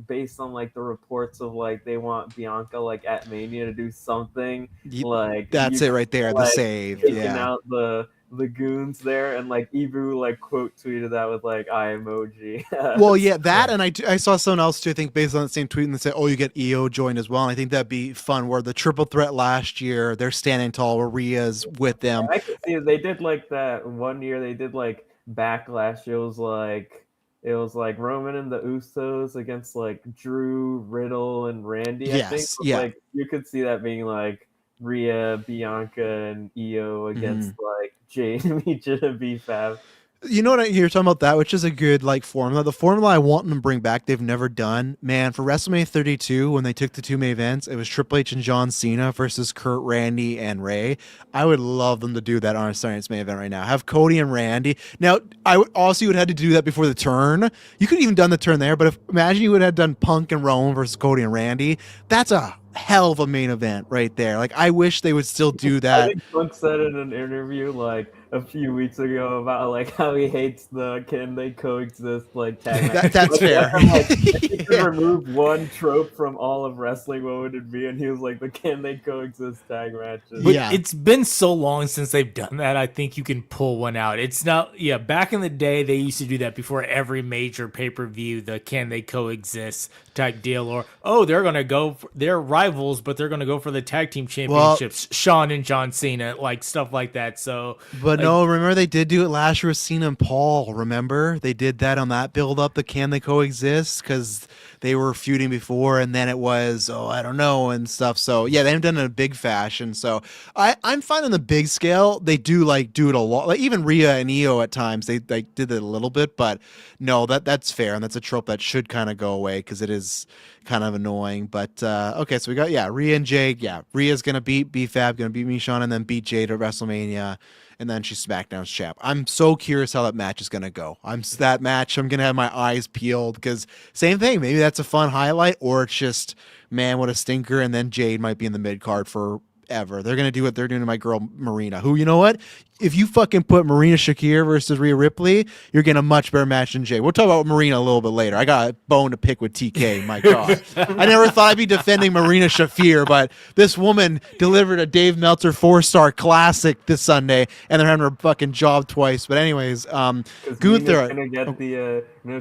based on like the reports of like they want Bianca like at Mania to do something like that's it right there, the save, taking out the goons there, and like Ibu like quote tweeted that with like eye emoji. Well, yeah, that, and I saw someone else too, I think based on the same tweet, and they said, oh, you get EO joined as well, and I think that'd be fun where the triple threat last year, they're standing tall where Rhea's with them. I can see they did like that one year, they did like Backlash, it was like Roman and the Usos against like Drew, Riddle, and Randy. I think like you could see that being like Rhea, Bianca, and Io against like Jade, Misha, and BFAB. You know what you're talking about that, which is a good like formula. The formula I want them to bring back, they've never done. Man, for WrestleMania 32, when they took the two main events, it was Triple H and John Cena versus Kurt, Randy, and Ray. I would love them to do that on a Science main event right now. Have Cody and Randy. Now, I would also had to do that before the turn. You could have even done the turn there, but imagine you would have done Punk and Roman versus Cody and Randy. That's a hell of a main event right there. Like I wish they would still do that. I think Punk said in an interview like a few weeks ago about like how he hates the can they coexist like tag match. That's fair. Like, if you could remove one trope from all of wrestling, what would it be? And he was like the can they coexist tag matches. But it's been so long since they've done that. I think you can pull one out. It's not, back in the day, they used to do that before every major pay-per-view, the can they coexist type deal, or, they're going to go, they're rivals, but they're going to go for the tag team championships, Shawn and John Cena, like stuff like that. So, but no, remember they did do it last year with Cena and Paul. Remember they did that on that build up. The can they coexist because they were feuding before, and then it was I don't know and stuff. So yeah, they haven't done it in a big fashion. So I'm fine on the big scale. They do do it a lot. Like even Rhea and Io at times they did it a little bit, but no, that's fair, and that's a trope that should kind of go away because it is kind of annoying. But okay, so we got Rhea and Jade. Yeah, Rhea's gonna beat BFAB, gonna beat Michonne, and then beat Jade at WrestleMania. And then she's SmackDown's champ. I'm so curious how that match is going to go. I'm going to have my eyes peeled because same thing. Maybe that's a fun highlight, or it's just, man, what a stinker. And then Jade might be in the mid card forever. They're going to do what they're doing to my girl Marina, who, you know what? If you fucking put Marina Shakir versus Rhea Ripley, you're getting a much better match than Jade. We'll talk about Marina a little bit later. I got a bone to pick with TK. My God. I never thought I'd be defending Marina Shafir, but this woman delivered a Dave Meltzer 4-star classic this Sunday, and they're having her fucking job twice. But anyways, Gunther. Gonna get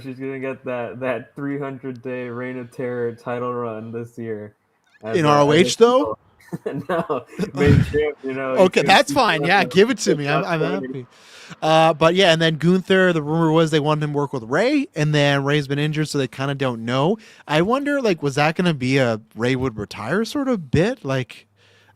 she's gonna get that 300-day Reign of Terror title run this year. In ROH though? No, main champ, you know. Okay, that's fine. Yeah, give it to me. I'm happy. But yeah, and then Gunther, the rumor was they wanted him to work with Ray, and then Ray's been injured, so they kind of don't know. I wonder, like, was that going to be a Ray would retire sort of bit? Like,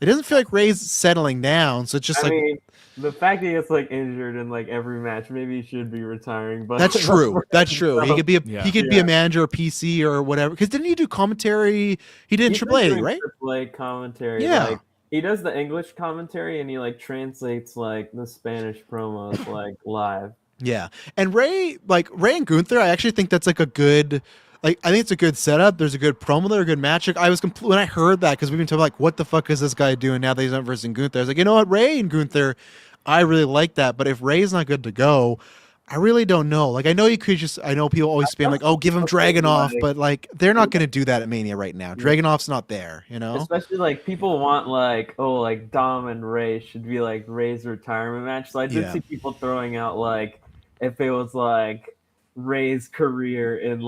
it doesn't feel like Ray's settling down, so it's just I like. mean, the fact that he gets like injured in like every match, maybe he should be retiring. But That's true. That's true. He could be a manager or PC or whatever. Because didn't he do commentary? He did in AAA, right? AAA commentary. Yeah. Like, he does the English commentary and he like translates like the Spanish promos like live. Yeah. And Ray and Gunther, I actually think that's like a good. Like, I think it's a good setup. There's a good promo there, a good match. Like, I was when I heard that, because we've been talking like, what the fuck is this guy doing now that he's not versus Gunther? I was like, you know what, Ray and Gunther, I really like that. But if Ray's not good to go, I really don't know. Like, I know you could just. I know people always spam like, oh, give him Dragunov, but like, they're not going to do that at Mania right now. Dragunov's not there, you know. Especially like people want like, oh, like Dom and Ray should be like Ray's retirement match. So I did see people throwing out like, if it was like Ray's career in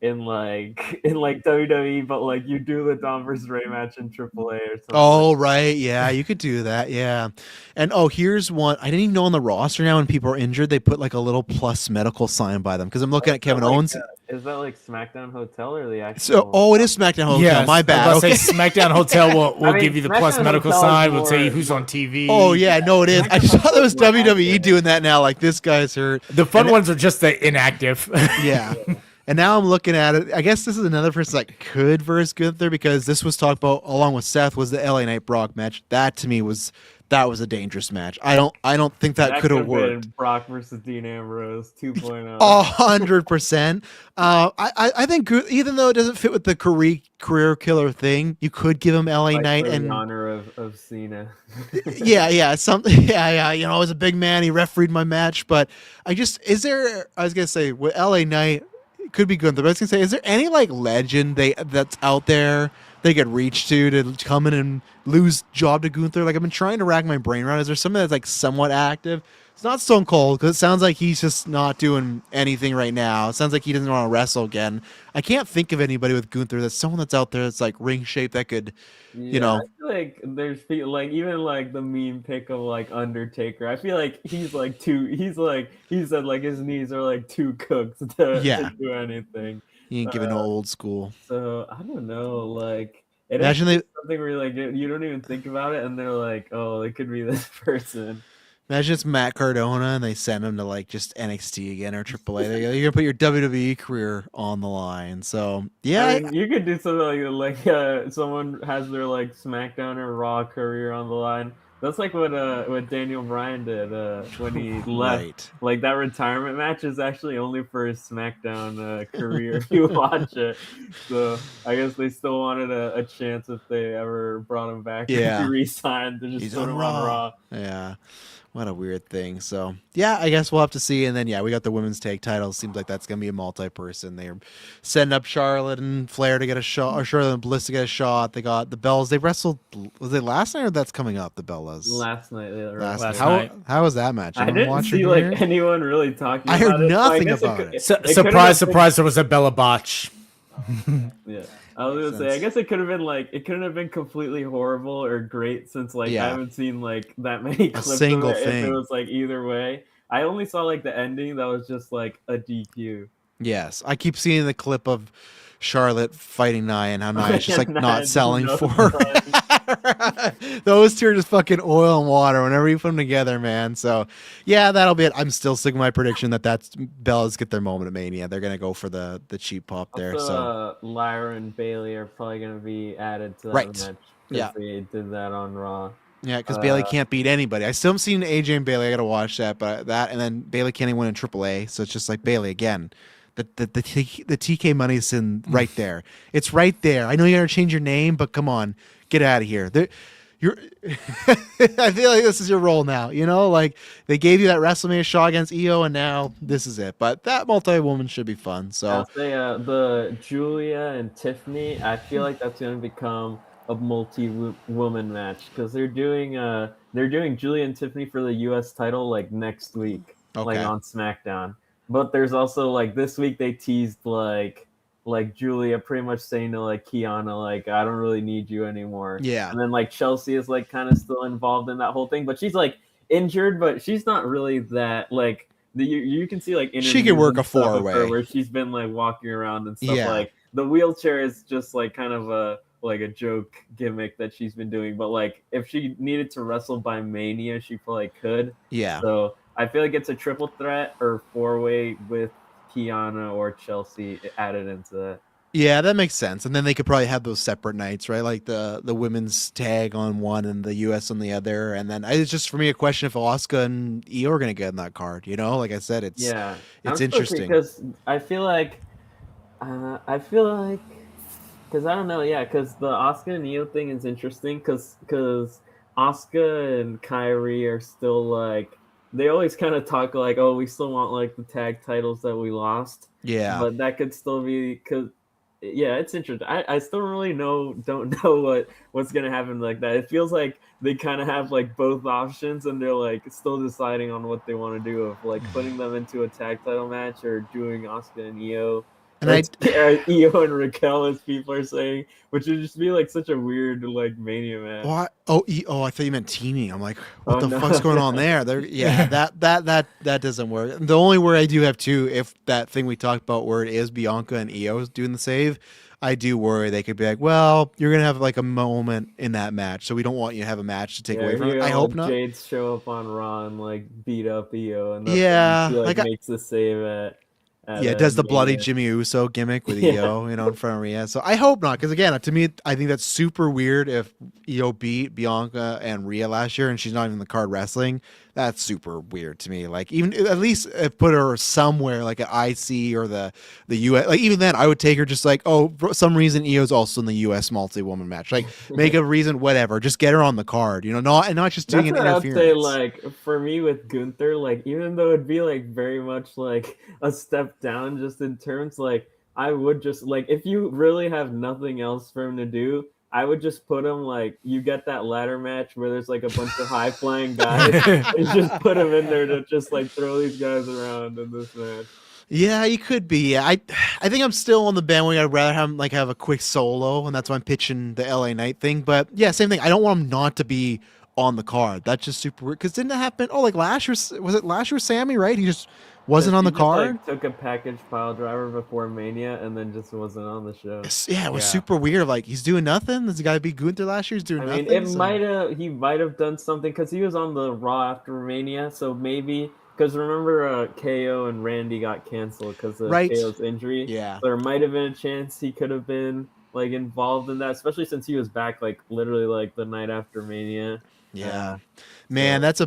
WWE, but like you do the Dom versus Ray match in AAA or something. Oh, right. Yeah, you could do that. Yeah. And here's one. I didn't even know on the roster now when people are injured, they put like a little plus medical sign by them, because I'm looking at Kevin Owens. Is that like SmackDown Hotel or the actual? It is SmackDown Hotel. Yes, my bad. Okay. Say SmackDown Hotel will give you the SmackDown plus medical Hotel sign. is We'll tell you more- who's on TV. Oh, yeah. No, it is. I just thought that was Hotel is more WWE active. doing that now. Like, this guy's hurt. The fun ones are just the inactive. Yeah. And now I'm looking at it. I guess this is another person that could versus Gunther, because this was talked about along with Seth was the LA Knight Brock match. That to me was a dangerous match. I don't think that could have worked. Brock versus Dean Ambrose 2.0. 100%. I think even though it doesn't fit with the career killer thing, you could give him LA Knight for and the honor of Cena. yeah, something. Yeah. You know, I was a big man. He refereed my match, but I was gonna say with LA Knight. Could be good. But I was gonna say, is there any like legend that's out there they could reach to come in and lose job to Gunther? Like, I've been trying to rack my brain around. Is there something that's like somewhat active? It's not Stone Cold, because it sounds like he's just not doing anything right now. It sounds like he doesn't want to wrestle again. I can't think of anybody with Gunther that's someone that's out there that's like ring shape that could, you know. I feel like there's people like even like the meme pic of like Undertaker. I feel like he's like he said like his knees are like too cooked to do anything. He ain't giving no old school. So I don't know, like it Imagine is something where like you don't even think about it, and they're like, oh, it could be this person. Imagine it's Matt Cardona and they send him to like just NXT again or AAA. They go, you're gonna put your WWE career on the line. So yeah, I mean, you could do something like someone has their like SmackDown or Raw career on the line. That's like what Daniel Bryan did when he left. Right. Like that retirement match is actually only for his SmackDown career if you watch it. So I guess they still wanted a chance if they ever brought him back. Yeah. If he re-signed to just put him on Raw. Yeah. What a weird thing. So yeah, I guess we'll have to see. And then we got the women's tag titles. Seems like that's gonna be a multi-person. They're setting up Charlotte and Flair to get a shot, or Charlotte and Bliss to get a shot. They got the Bellas. They wrestled. Was it last night or that's coming up? The Bellas. Last night. Last night. How was that match? I didn't see like anyone really talking. I heard nothing about it. Surprise! There was a Bella botch. Yeah. I was gonna say, I guess it could have been like, it couldn't have been completely horrible or great, since like I haven't seen like that many clips of it. If it was like either way, I only saw like the ending that was just like a DQ. Yes, I keep seeing the clip of Charlotte fighting Nia and how Nia's just like not selling for her. Those two are just fucking oil and water whenever you put them together, man. So yeah, that'll be it. I'm still sticking with my prediction that's Bellas get their moment at Mania. They're gonna go for the cheap pop there. Also, so Lyra and Bailey are probably gonna be added to that match. Yeah, they did that on Raw. Yeah, because Bailey can't beat anybody. I still haven't seen AJ and Bailey. I gotta watch that, but and then Bailey can't even win in AAA. So it's just like Bailey again. The TK money's in right there. It's right there. I know you gotta change your name, but come on, get out of here. I feel like this is your role now. You know, like they gave you that WrestleMania shot against EO, and now this is it. But that multi-woman should be fun. So I'll say the Julia and Tiffany. I feel like that's gonna become a multi-woman match, because they're doing Julia and Tiffany for the U.S. title like next week, like on SmackDown. But there's also like this week they teased like like Julia pretty much saying to like Kiana, like, I don't really need you anymore. Yeah. And then like Chelsea is like kind of still involved in that whole thing, but she's like injured, but she's not really that like you can see like She could work a stuff of her four-way. where she's been like walking around and stuff. Yeah. Like the wheelchair is just like kind of a joke gimmick that she's been doing, but like if she needed to wrestle by Mania, she probably could. Yeah. So I feel like it's a triple threat or 4-way with Kiana or Chelsea added into that. Yeah, that makes sense. And then they could probably have those separate nights, right? Like the women's tag on one and the US on the other. And then it's just for me a question if Asuka and Io are going to get in that card. You know, like I said, it's interesting because I feel like because I don't know, because the Asuka and Io thing is interesting because Asuka and Kairi are still like they always kind of talk like, oh, we still want like the tag titles that we lost. Yeah, but that could still be because. Yeah, it's interesting. I still really don't know what's gonna happen like that. It feels like they kind of have like both options, and they're like still deciding on what they want to do of like putting them into a tag title match or doing Asuka and Io. And Io and Raquel, as people are saying, which would just be like such a weird like Mania match. What? Oh, I thought you meant teaming. I'm like, what the fuck's going on there? That doesn't work. The only word I do have too, if that thing we talked about where it is Bianca and Io doing the save, I do worry they could be like, well, you're gonna have like a moment in that match, so we don't want you to have a match to take away from it. I hope not. Jade's show up on Raw and like beat up Io, and makes the save at. Does the bloody Jimmy Uso gimmick with Io, in front of Rhea. So I hope not, because again, to me, I think that's super weird if Io beat Bianca and Rhea last year and she's not even in the card wrestling. That's super weird to me. Like, even at least put her somewhere like an IC or the US. Like, even then, I would take her just like, oh, for some reason Io's also in the US multi-woman match. Like, make a reason, whatever. Just get her on the card, not just doing an interference. I'd say, like, for me with Gunther, like, even though it'd be like very much like a step down just in terms, like, I would just like if you really have nothing else for him to do, I would just put him like you get that ladder match where there's like a bunch of high flying guys and just put him in there to just like throw these guys around in this match. Yeah, you could be. Yeah, I think I'm still on the bandwagon. I'd rather have a quick solo, and that's why I'm pitching the LA Knight thing. But yeah, same thing. I don't want him not to be on the card. That's just super weird. Because didn't it happen? Oh, like last year, was it last year? Sammy, right? He just wasn't on the card. Like, took a package pile driver before Mania and then just wasn't on the show. Yeah, it was super weird. Like he's doing nothing. This guy beat Gunther last year. He's doing nothing. He might have done something because he was on the Raw after Mania. So maybe because remember KO and Randy got canceled because of KO's injury. Yeah, so there might have been a chance he could have been like involved in that, especially since he was back like literally like the night after Mania. Yeah. Man, that's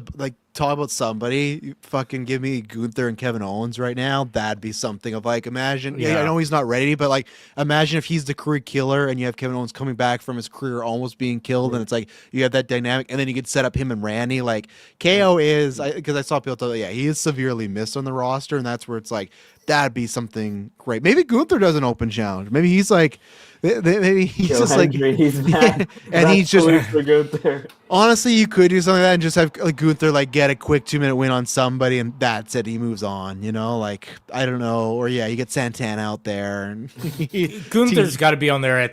talk about somebody. You fucking give me Gunther and Kevin Owens right now. That'd be something of like, imagine. Yeah, I know he's not ready, but like, imagine if he's the career killer and you have Kevin Owens coming back from his career almost being killed, and it's like you have that dynamic, and then you could set up him and Randy. Like, KO is, because I saw people tell, he is severely missed on the roster, and that's where it's like, that'd be something great. Maybe Gunther does an open challenge. Maybe he's like, maybe he's just Hendry, like, he's mad. And he's just. Gunther. Honestly, you could do something like that and just have like Gunther like get a quick 2-minute win on somebody, and that's it. He moves on. Like I don't know, or you get Santana out there. And Gunther's got to be on there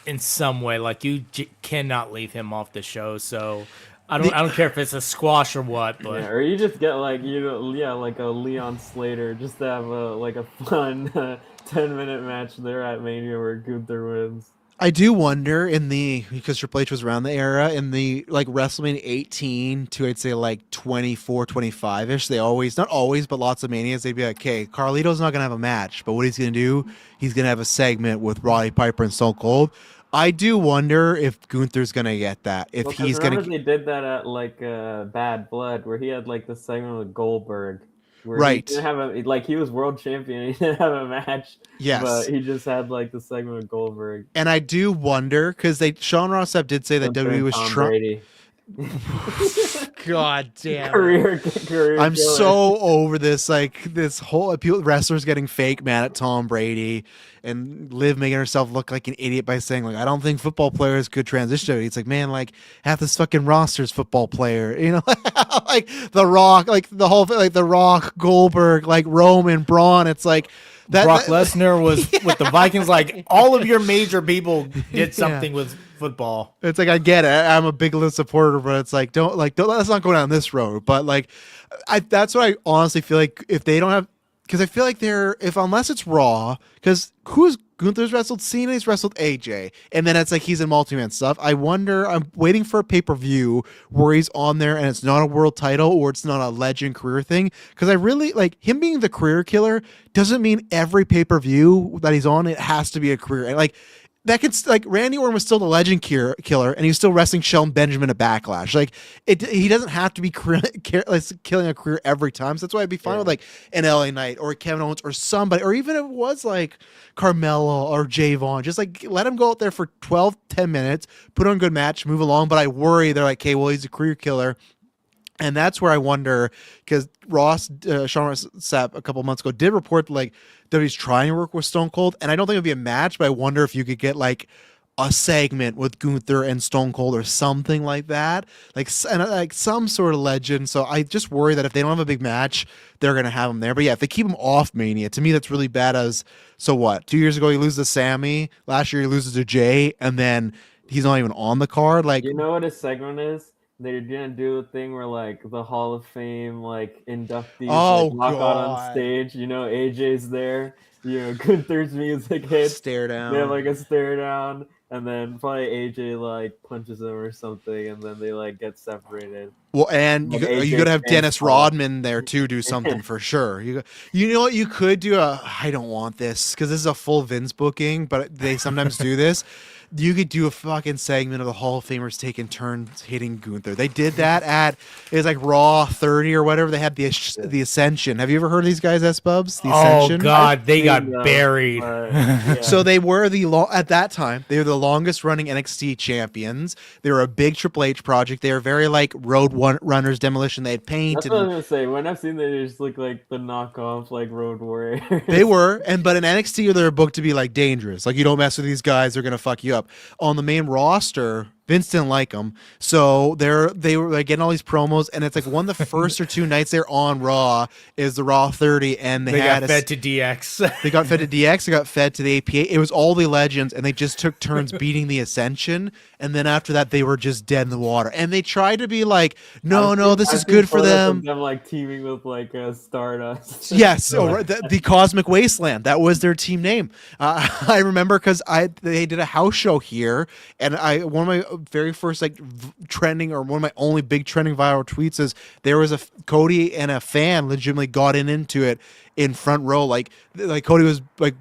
in some way. Like you cannot leave him off the show. So. I don't care if it's a squash or what, but or you just get like like a Leon Slater just to have a fun 10-minute match there at Mania where Gunther wins. I do wonder because Triple H was around the era in the like WrestleMania 18 to I'd say like 24, 25-ish. They always, not always, but lots of Manias, they'd be like, okay, Carlito's not gonna have a match, but what he's gonna do, he's gonna have a segment with Roddy Piper and Stone Cold. I do wonder if Gunther's gonna get that. If he's gonna. They did that at like Bad Blood, where he had like the segment with Goldberg, where right? He didn't have he was world champion. He didn't have a match. Yes, but he just had like the segment with Goldberg. And I do wonder because Sean Ross Sapp did say that WWE was trying. God damn career I'm so over this this whole wrestlers getting fake mad at Tom Brady and Liv making herself look like an idiot by saying like I don't think football players could transition. It's like, man, like half this fucking roster's football player, like The Rock, like the whole like The Rock, Goldberg, like Roman, Braun. It's like Brock Lesnar was with the Vikings. Like all of your major people did something with football. It's like I get it. I'm a big Liv supporter, but it's like don't let's not go down this road. But like, that's what I honestly feel like if they don't have, because I feel like unless it's Raw, because Gunther's wrestled Cena, he's wrestled AJ, and then it's like he's in multi-man stuff. I wonder, I'm waiting for a pay-per-view where he's on there and it's not a world title or it's not a legend career thing, because I really like him being the career killer doesn't mean every pay-per-view that he's on, it has to be a career. And like, that could, like, Randy Orton was still the legend killer, and he was still wrestling Shelton Benjamin at Backlash. Like, he doesn't have to be killing a career every time. So that's why I'd be fine with like an LA Knight or Kevin Owens or somebody, or even if it was like Carmelo or Javon, just like let him go out there for 10 minutes, put on a good match, move along. But I worry they're like, okay, well, he's a career killer. And that's where I wonder, because Sean Ross Sapp a couple months ago did report like that he's trying to work with Stone Cold, and I don't think it'd be a match, but I wonder if you could get like a segment with Gunther and Stone Cold or something like that, like some sort of legend. So I just worry that if they don't have a big match, they're gonna have him there. But yeah, if they keep him off Mania, to me that's really bad. So what? 2 years ago he loses to Sammy, last year he loses to Jay, and then he's not even on the card. Like, you know what his segment is? They're gonna do a thing where like the Hall of Fame like inductees walk out on stage. You know, AJ's there. You know, Gunther's music hits. Stare down. They have like a stare down, and then probably AJ like punches him or something, and then they like get separated. Well, and you could have Dennis Rodman there too, do something for sure. You know what you could do? I don't want this because this is a full Vince booking, but they sometimes do this. You could do a fucking segment of the Hall of Famers taking turns hitting Gunther. They did that it was like Raw 30 or whatever. They had the Ascension. Have you ever heard of these guys, S-Bubs? The Ascension? Oh God, they got buried. So they were at that time, they were the longest running NXT champions. They were a big Triple H project. They were very like Road Runners, Demolition. They had paint. That's what I was gonna say. When I've seen them, they just look like the knockoff like Road Warriors. They were, but in NXT they're booked to be like dangerous. Like you don't mess with these guys, they're gonna fuck you up. On the main roster, Vince didn't like them, so they were like getting all these promos, and it's like one of the first or two nights they're on Raw is the Raw 30, and they got fed to DX. They got fed to DX. They got fed to the APA. It was all the legends, and they just took turns beating the Ascension, and then after that they were just dead in the water. And they tried to be like, no, this is good for them. Them like teaming with like Stardust. Yes, the Cosmic Wasteland. That was their team name. I remember because they did a house show here, and one of my very first like trending, or one of my only big trending viral tweets is there was a Cody and a fan legitimately got into it in front row, like Cody was like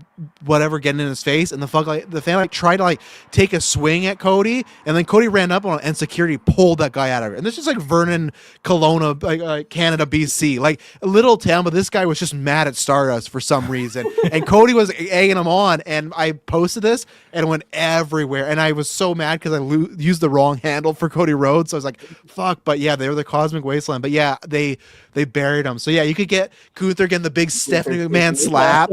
whatever getting in his face, and the fan like tried to like take a swing at Cody, and then Cody ran up on it, and security pulled that guy out of it. And this is like Vernon, Kelowna, like Canada, BC, like a little town, but this guy was just mad at Stardust for some reason, and Cody was egging him on. And I posted this, and it went everywhere, and I was so mad because I used the wrong handle for Cody Rhodes, so I was like, fuck. But yeah, they were the Cosmic Wasteland. But yeah, they buried him. So yeah, you could get Gunther getting the big Stephanie McMahon slap.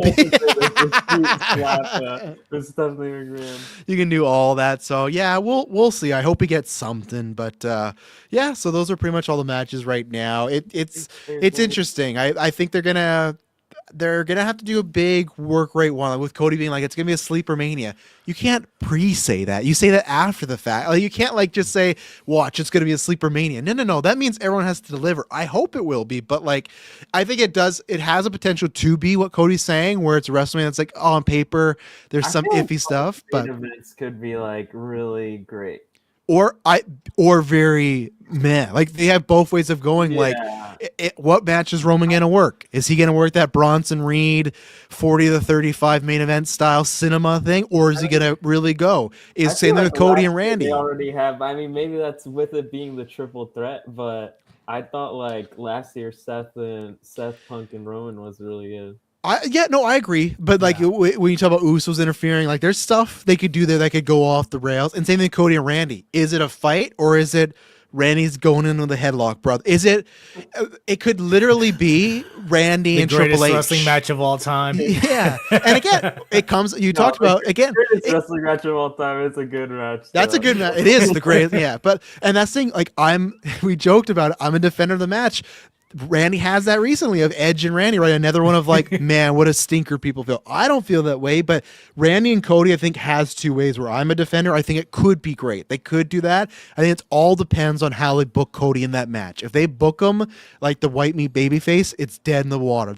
You can do all that. So yeah, we'll see. I hope he gets something. But yeah, so those are pretty much all the matches right now. It's interesting. I think they're gonna have to do a big work rate one, with Cody being like, it's gonna be a sleeper Mania. You can't pre-say that. You say that after the fact. Like, you can't like just say, watch, it's gonna be a sleeper Mania. No. That means everyone has to deliver. I hope it will be, but like, I think it does. It has a potential to be what Cody's saying, where it's WrestleMania. It's like, on paper, there's some iffy stuff, but events could be like really great. Or very meh. Like, they have both ways of going. Yeah. Like, what match is Roman gonna work? Is he gonna work that Bronson Reed 40-35 main event style cinema thing, or is he gonna really go? Same thing with Cody and Randy. They already have. I mean, maybe that's with it being the triple threat, but I thought like last year Seth, Punk, and Roman was really good. I agree. But like when you talk about Usos interfering, like there's stuff they could do there that could go off the rails. And same thing with Cody and Randy. Is it a fight, or is it Randy's going in with a headlock, brother? It could literally be Randy and Triple H. The greatest wrestling match of all time. Yeah. And again, it comes, talked about, again. Greatest wrestling match of all time. It's a good match. That's a good match. It is the greatest, yeah. And that's the thing, like we joked about it. I'm a defender of the match. Randy has that recently of Edge and Randy, right? Another one of like, man, what a stinker people feel. I don't feel that way, but Randy and Cody, I think, has two ways where I'm a defender. I think it could be great. They could do that. I think it all depends on how they book Cody in that match. If they book him like the white meat babyface, it's dead in the water.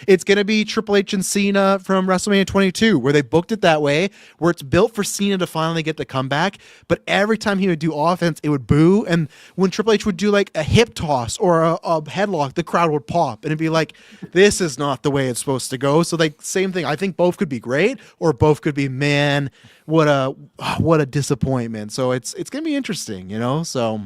It's going to be Triple H and Cena from WrestleMania 22, where they booked it that way, where it's built for Cena to finally get the comeback. But every time he would do offense, it would boo. And when Triple H would do like a hip toss or a headlock, the crowd would pop and it'd be like, this is not the way it's supposed to go. So like same thing. I think both could be great or both could be, man, what a disappointment. So it's gonna be interesting, so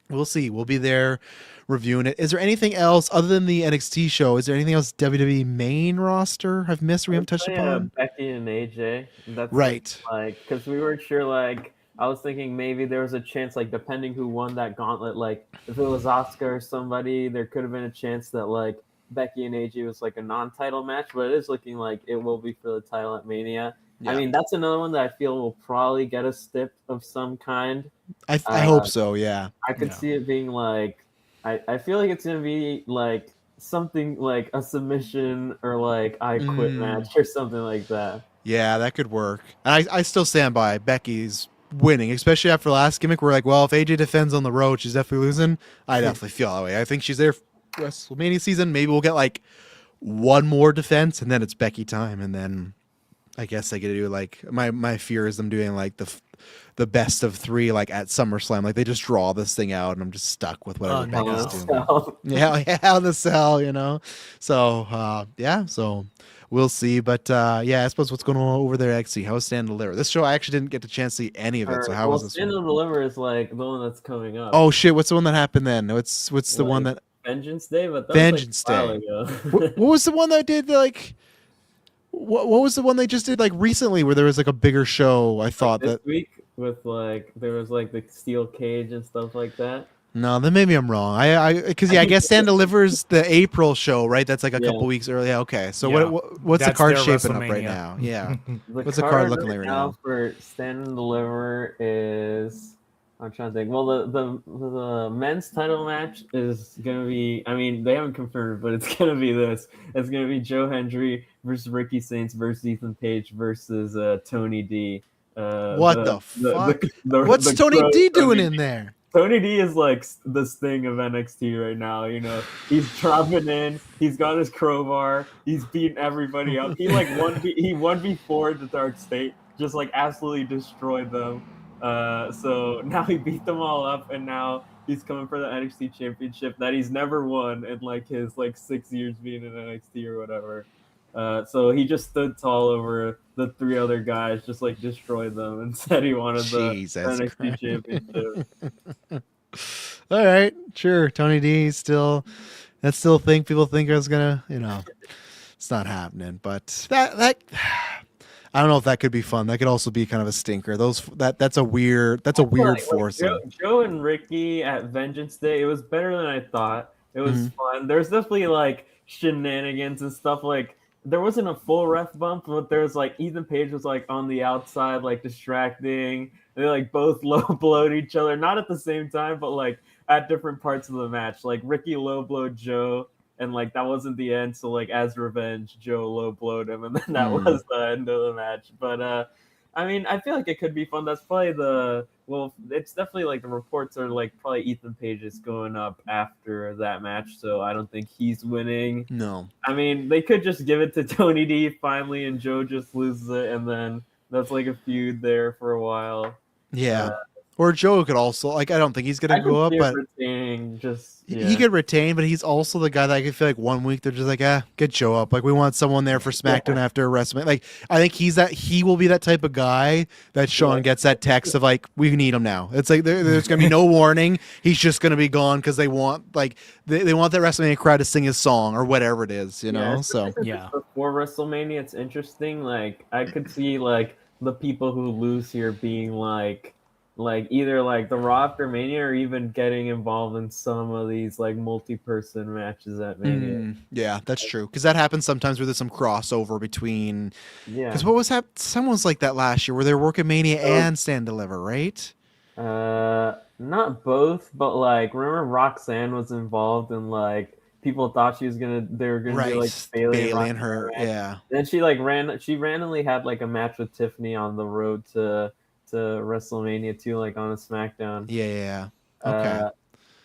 we'll see. We'll be there reviewing it. Is there anything else other than the NXT show? Is there anything else WWE main roster I've missed we haven't touched upon? Becky and AJ. That's right. Like, because we weren't sure, like, I was thinking maybe there was a chance, like, depending who won that gauntlet, like, if it was Asuka or somebody, there could have been a chance that, like, Becky and AJ was, like, a non-title match, but it is looking like it will be for the title at Mania. Yeah. I mean, that's another one that I feel will probably get a stip of some kind. I hope so, yeah. I could see it being, like, I feel like it's going to be, like, something like a submission or, like, I quit match or something like that. Yeah, that could work. And I still stand by Becky's winning, especially after the last gimmick. We're like, well, if AJ defends on the road, she's definitely losing. I definitely feel that way. I think she's there for WrestleMania season. Maybe we'll get like one more defense, and then it's Becky time, and then I guess they get to do like my fear is them doing like the best of three like at SummerSlam. Like they just draw this thing out, and I'm just stuck with whatever Becky's doing. Yeah, the cell, So so. We'll see, but I suppose what's going on over there at XC? How's Stand and Deliver? This show I actually didn't get the chance to see any of it. So how was this? Stand and Deliver is like the one that's coming up. Oh shit! What's the one that happened then? What's the one that Vengeance Day? But that Vengeance was like Day. a while ago. What was the one that did like? What was the one they just did like recently where there was like a bigger show? I thought this that week with like there was like the steel cage and stuff like that. No, then maybe I'm wrong. I guess Stand Delivers the April show, right? That's like a couple weeks early. Okay, so what's the card shaping up right now? Yeah, what's the card looking like right now? For Stand and Deliver is I'm trying to think. Well, the men's title match is gonna be. I mean, they haven't confirmed, but it's gonna be this. It's gonna be Joe Hendry versus Ricky Saints versus Ethan Page versus Tony D. What the fuck? What's Tony D doing in there? Tony D is like the Sting of NXT right now. He's dropping in. He's got his crowbar. He's beating everybody up. He like 1v4 the Dark State, just like absolutely destroyed them. So now he beat them all up, and now he's coming for the NXT Championship that he's never won in like his like 6 years being in NXT or whatever. So he just stood tall over the three other guys, just like destroyed them, and said he wanted the NXT Championship. All right, sure. Tony D that's still a thing people think is gonna, it's not happening. But that I don't know if that could be fun. That could also be kind of a stinker. That's a weird force. Joe and Ricky at Vengeance Day, it was better than I thought. It was fun. There's definitely like shenanigans and stuff like. There wasn't a full ref bump, but there was like Ethan Page was like on the outside, like distracting. They like both low blowed each other, not at the same time, but like at different parts of the match. Like Ricky low blowed Joe, and like that wasn't the end. So like as revenge, Joe low blowed him, and then that was the end of the match. But I mean, I feel like it could be fun. That's probably it's definitely like the reports are like probably Ethan Page is going up after that match, so I don't think he's winning. No. I mean, they could just give it to Tony D finally, and Joe just loses it, and then that's like a feud there for a while. Yeah. Or Joe could also I don't think he's gonna go up, but he could retain, but he's also the guy that I could feel like 1 week they're just like, get Joe up. Like we want someone there for SmackDown after WrestleMania. Like I think he will be that type of guy that Sean gets that text of like, we need him now. It's like there's gonna be no warning. He's just gonna be gone because they want they want that WrestleMania crowd to sing his song or whatever it is, So before WrestleMania, it's interesting. Like I could see like the people who lose here being like either like the Raw after Mania or even getting involved in some of these like multi-person matches at Mania. Yeah, that's true. Because that happens sometimes where there's some crossover between. Yeah. Because what was someone was like that last year where they were working Mania and Stand Deliver, right? not both, but like remember Roxanne was involved in like people thought they were gonna do like Right. Bailey and Bailey and Roxanne her. match. Yeah. Then she randomly had like a match with Tiffany on the road to WrestleMania 2, like on a SmackDown. Yeah. Yeah. Okay. Uh,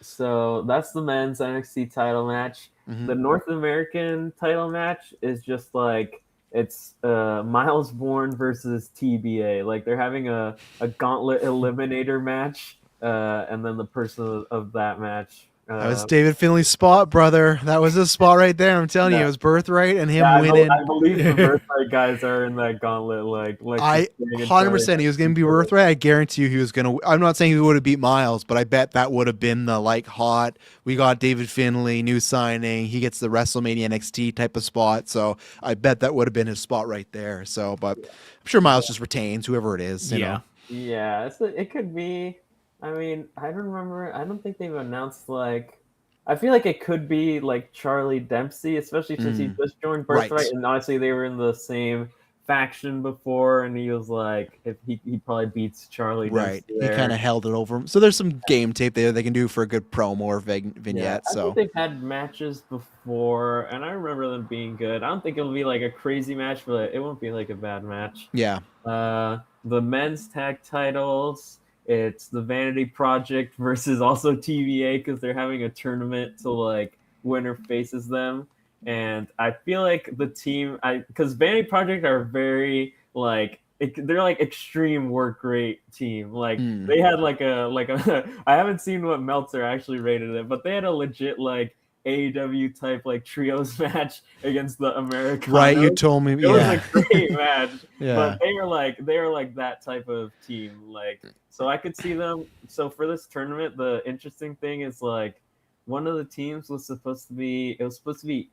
so that's the men's NXT title match. Hmm. The North American title match is just like it's Miles Bourne versus TBA. Like they're having a gauntlet eliminator match, and then the person of that match. That was David Finley's spot, brother. That was his spot right there. I'm telling you, it was Birthright and him winning. I believe the Birthright guys are in that gauntlet. Like I 100% he was going to be Birthright. I guarantee you he was going to. I'm not saying he would have beat Miles, but I bet that would have been the like hot. We got David Finley, new signing. He gets the WrestleMania NXT type of spot. So I bet that would have been his spot right there. So, but I'm sure Miles just retains whoever it is. You know? Yeah, it could be. I mean, I don't remember. I don't think they've announced like. I feel like it could be like Charlie Dempsey, especially since he just joined Birthright, Right. and honestly, they were in the same faction before, and he was like, if he probably beats Charlie Right. Dempsey He there. kind of held it over him. So there's some game tape there they can do for a good promo or vignette. I So think they've had matches before, and I remember them being good. I don't think it'll be like a crazy match, but it won't be like a bad match. yeah. The men's tag titles, it's the Vanity Project versus also TVA because they're having a tournament to like winner faces them. And I feel like the team, because Vanity Project are very like they're like extreme work rate team. Like they had like a I haven't seen what Meltzer actually rated it, but they had a legit like AEW type like trios match against the Americans. Right. You told me. It Yeah. was a great match. Yeah. But they were like that type of team. Like so I could see them. So for this tournament, the interesting thing is like one of the teams was supposed to be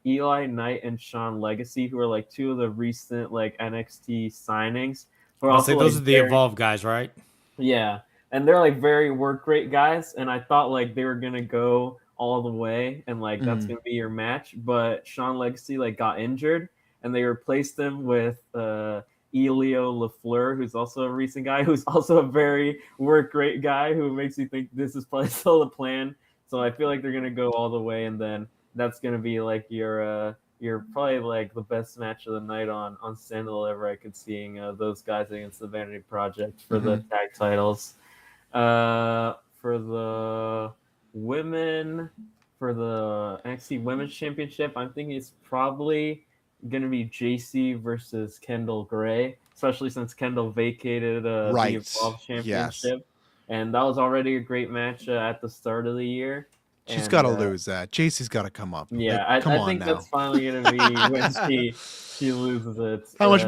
Eli Knight and Sean Legacy, who are like two of the recent like NXT signings. But I'll say also those like are the Evolve guys, right? yeah, and they're like very work rate guys, and I thought like they were gonna go all the way, and like that's gonna be your match. But Sean Legacy like got injured, and they replaced him with Elio LaFleur, who's also a recent guy, who's also a very work rate guy, who makes you think this is probably still the plan. So I feel like they're gonna go all the way, and then that's gonna be like your probably like the best match of the night on Sandal ever. I could seeing those guys against the Vanity Project for the tag titles. For the women, for the NXT Women's Championship, I'm thinking it's probably going to be JC versus Kendall Gray, especially since Kendall vacated the Evolve Championship. Yes. And that was already a great match at the start of the year. She's got to lose that. JC's got to come up. Yeah, like, I think that's finally going to be when she loses it. How much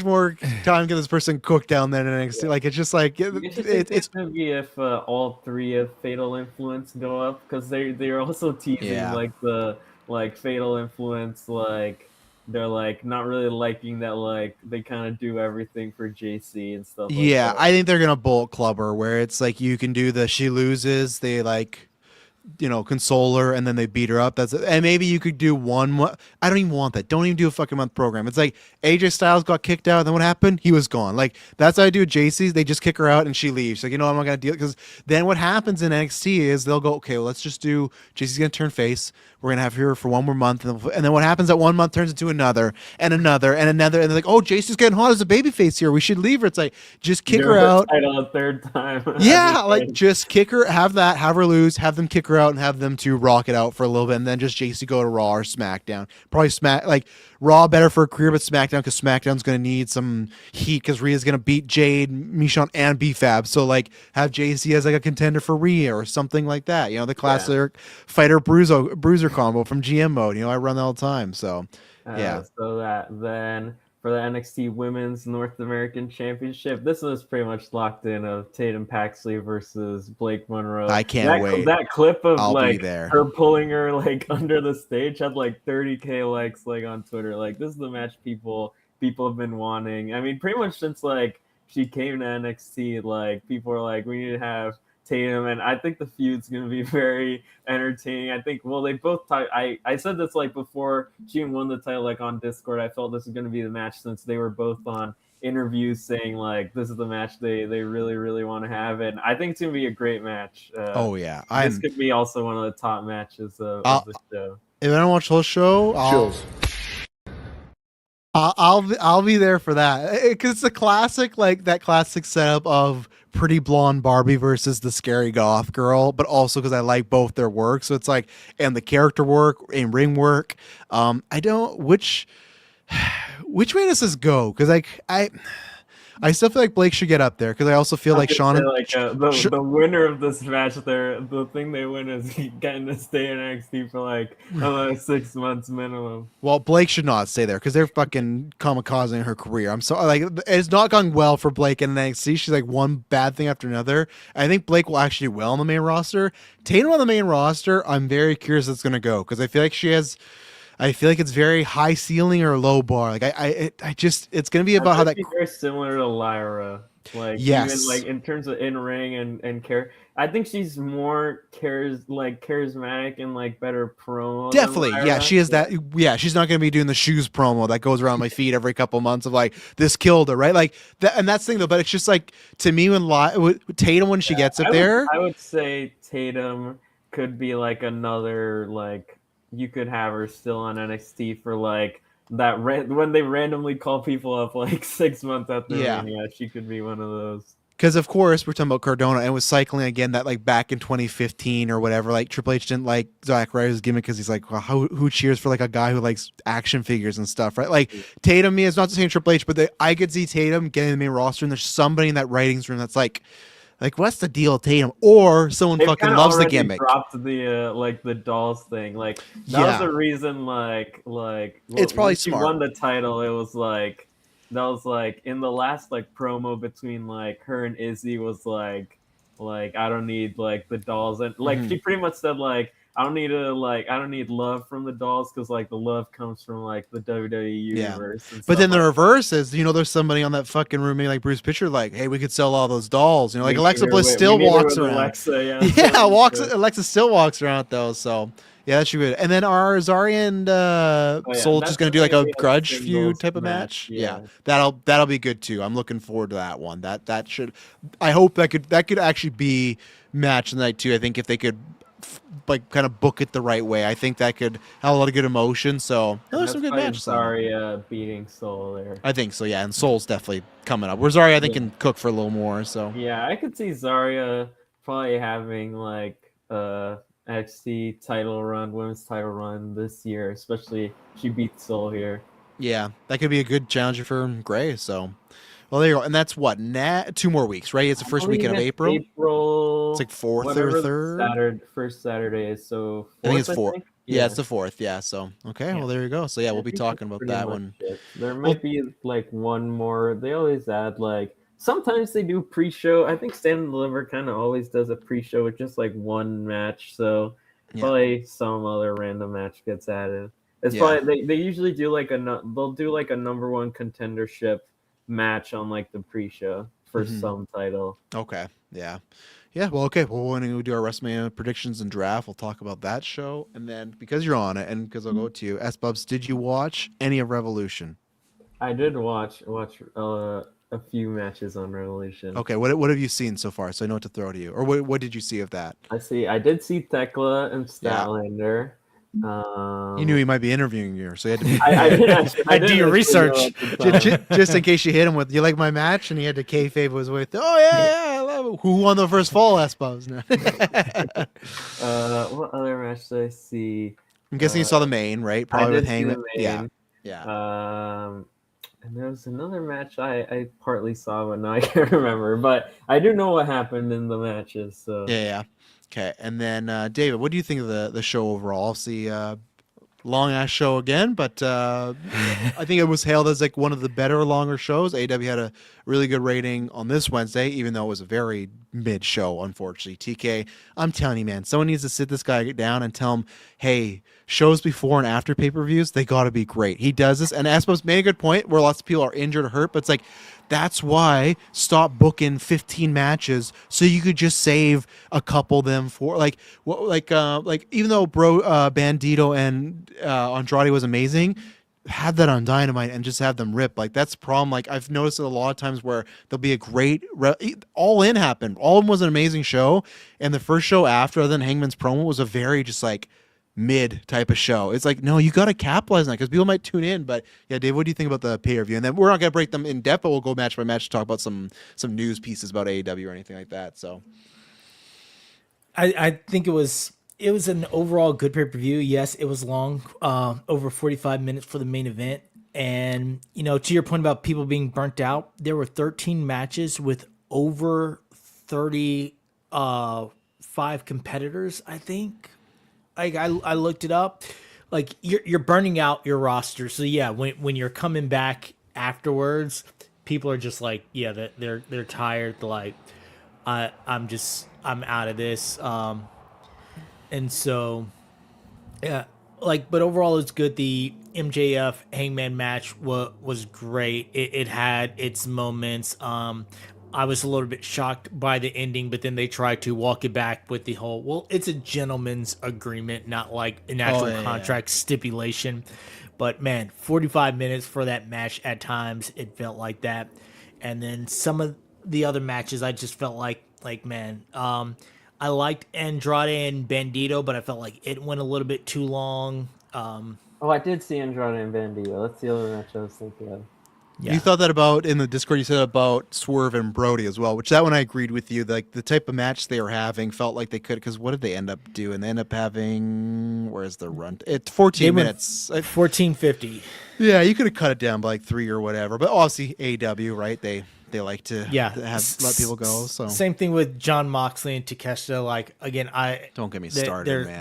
more time can this person cook down there in NXT? Like it's just like it's going to be if all three of Fatal Influence go up because they're also teasing like the like Fatal Influence like they're like not really liking that like they kind of do everything for JC and stuff. Yeah, like that. I think they're gonna Bullet Club her where it's like you can do the she loses, they like console her and then they beat her up. That's it. And maybe you could do one. I don't even want that. Don't even do a fucking month program. It's like AJ Styles got kicked out. Then what happened? He was gone. Like that's how I do with JC's. They just kick her out and she leaves. Like I'm not gonna deal because then what happens in NXT is they'll go okay. Well, let's just do JC's gonna turn face. We're gonna have her for one more month, and then what happens at 1 month turns into another and another and another, and they're like, oh, JC's getting hot as a babyface here. We should leave her. It's like just kick her out. Title a third time. Yeah, like just kick her, have her lose, have them kick her out, and have them to rock it out for a little bit, and then just JC go to Raw or SmackDown. Probably like Raw better for a career, but SmackDown because SmackDown's gonna need some heat because Rhea's gonna beat Jade, Michonne, and BFAB. So like have JC as like a contender for Rhea or something like that. The classic fighter bruiser combo from GM mode. I run that all the time. So yeah. So that then for the NXT Women's North American Championship, this was pretty much locked in of Tatum Paxley versus Blake Monroe. I can't wait. That clip of I'll like be there. her pulling her like under the stage had like 30K likes like on Twitter. Like this is the match people have been wanting. I mean, pretty much since like she came to NXT, like people are like, we need to have Tatum, and I think the feud's going to be very entertaining. I think, well, they both I said this like before she even won the title, like on Discord. I felt this was going to be the match since they were both on interviews saying like this is the match they really really want to have, and I think it's gonna be a great match. Oh yeah, this could be also one of the top matches of the show. If I don't watch the whole show, I'll be there for that, because it's a classic, like that classic setup of pretty blonde Barbie versus the scary goth girl, but also because I like both their work. So it's like, and the character work and ring work. I don't which way does this go? Because I still feel like Blake should get up there, because I also feel like Sean. The winner of this match, the thing they win is getting to stay in NXT for like 6 months minimum. Well, Blake should not stay there, because they're fucking kamikazing her career. I'm sorry, like it's not gone well for Blake in NXT. She's like one bad thing after another. I think Blake will actually do well on the main roster. Tatum on the main roster, I'm very curious it's gonna go, because I feel like it's very high ceiling or low bar. Like I just, it's gonna be about how that. Very similar to Lyra. Like yes, even like in terms of in ring and care. I think she's more charismatic and like better promo. Definitely, yeah, she is that. Yeah, she's not gonna be doing the shoes promo that goes around my feed every couple months of like this killed her, right? Like that, and that's the thing though. But it's just like, to me, with Tatum, when she gets up there, I would say Tatum could be like another, like, you could have her still on NXT for like that when they randomly call people up like 6 months after Mania, she could be one of those. Because of course we're talking about Cardona, and was cycling again that like back in 2015 or whatever, like Triple H didn't like Zack Ryder's gimmick because he's like, well, who cheers for like a guy who likes action figures and stuff, right? Like Tatum, is not the same Triple H, but I could see Tatum getting the main roster, and there's somebody in that writings room that's like what's the deal with Tatum? Or someone fucking loves the gimmick. Dropped the like the dolls thing. Like that was the reason. Like it's probably when smart. She won the title. It was like that was like in the last like promo between like her and Izzy was like I don't need like the dolls, and like she pretty much said like I don't need love from the dolls, because like the love comes from like the WWE universe. Yeah. But then the reverse is, there's somebody on that fucking room, like Bruce Pitcher, like, hey, we could sell all those dolls. Like Alexa Bliss still walks around. Alexa still walks around though. So yeah, that should be good. And then are Zarya and Soul just gonna do like a grudge feud type of match? Yeah, that'll be good too. I'm looking forward to that one. That should. I hope that could actually be match of the night too. I think if they could like kind of book it the right way, I think that could have a lot of good emotion. So there's some good matches. Sorry, beating Soul there. I think so, yeah, and Soul's definitely coming up. Where Zarya, I think, can cook for a little more. So yeah, I could see Zarya probably having like NXT title run, women's title run this year, especially if she beats Soul here. Yeah, that could be a good challenger for Gray. So. Well, there you go. And that's what, 2 more weeks, right? It's the first weekend of April. It's like 4th or 3rd. First Saturday is so 4th, I think it's 4th. Yeah, it's the 4th. Yeah, so, okay, well, there you go. So, yeah, we'll be talking about that one. There might be, like, one more. They always add, like, sometimes they do pre-show. I think Stand and Deliver kind of always does a pre-show with just, like, one match. So, probably some other random match gets added. It's probably, they usually do, like, they'll do, like, a number one contendership match on like the pre-show for some title. Okay. Yeah. Well, okay. Well, when we do our WrestleMania predictions and draft, we'll talk about that show. And then because you're on it, and because I'll go to you, S-Bubs, did you watch any of Revolution? I did watch a few matches on Revolution. Okay. What have you seen so far? So I know what to throw to you. Or what did you see of that? I did see Thekla and Statlander. You knew he might be interviewing you, so you had to. I do your research just in case you hit him with, "You like my match?" And he had to kayfabe was with, "Oh yeah, I love it." Who won the first fall? I suppose. No. What other match did I see? I'm guessing you saw the main, right? Probably with Hangman. Yeah. And there was another match I partly saw, but now I can't remember. But I do know what happened in the matches. So yeah. Okay, and then David, what do you think of the show overall? Obviously, long ass show again, but I think it was hailed as like one of the better longer shows. AEW had a really good rating on this Wednesday, even though it was a very mid show, unfortunately. TK, I'm telling you, man, someone needs to sit this guy down and tell him, hey, shows before and after pay-per-views, they got to be great. He does this, and Aspos made a good point where lots of people are injured or hurt, but it's like, that's why stop booking 15 matches so you could just save a couple of them for like even though Bandito and Andrade was amazing, have that on Dynamite and just have them rip. Like that's the problem. Like I've noticed it a lot of times where there'll be a great All In happened. All In was an amazing show, and the first show after, other than Hangman's promo, was a very just like mid type of show. It's like, no, you got to capitalize on that because people might tune in. But yeah, Dave, what do you think about the pay-per-view? And then we're not going to break them in depth, but we'll go match by match to talk about some news pieces about AEW or anything like that. So I think it was an overall good pay-per-view. Yes, it was long, over 45 minutes for the main event. And, to your point about people being burnt out, there were 13 matches with over 35 competitors, I think. Like I looked it up. Like you're burning out your roster. So yeah, when you're coming back afterwards, people are just like, yeah, they're tired. Like I'm out of this. And so yeah, like, but overall it's good. The MJF Hangman match was great. It had its moments. I was a little bit shocked by the ending, but then they tried to walk it back with the whole, well, it's a gentleman's agreement, not like an actual contract stipulation. But man, 45 minutes for that match at times, it felt like that. And then some of the other matches, I just felt like man, I liked Andrade and Bandito, but I felt like it went a little bit too long. I did see Andrade and Bandito. That's the other match I was thinking of. Yeah. You thought that about in the Discord. You said about Swerve and Brody as well, which that one I agreed with you. Like the type of match they were having felt like they could. Because what did they end up doing? They end up having where's the run? It's 14 minutes. 14:50. Yeah, you could have cut it down by like 3 or whatever. But obviously AEW, right? They like to let people go. So same thing with John Moxley and Takeshita. Like again, don't get me started, man.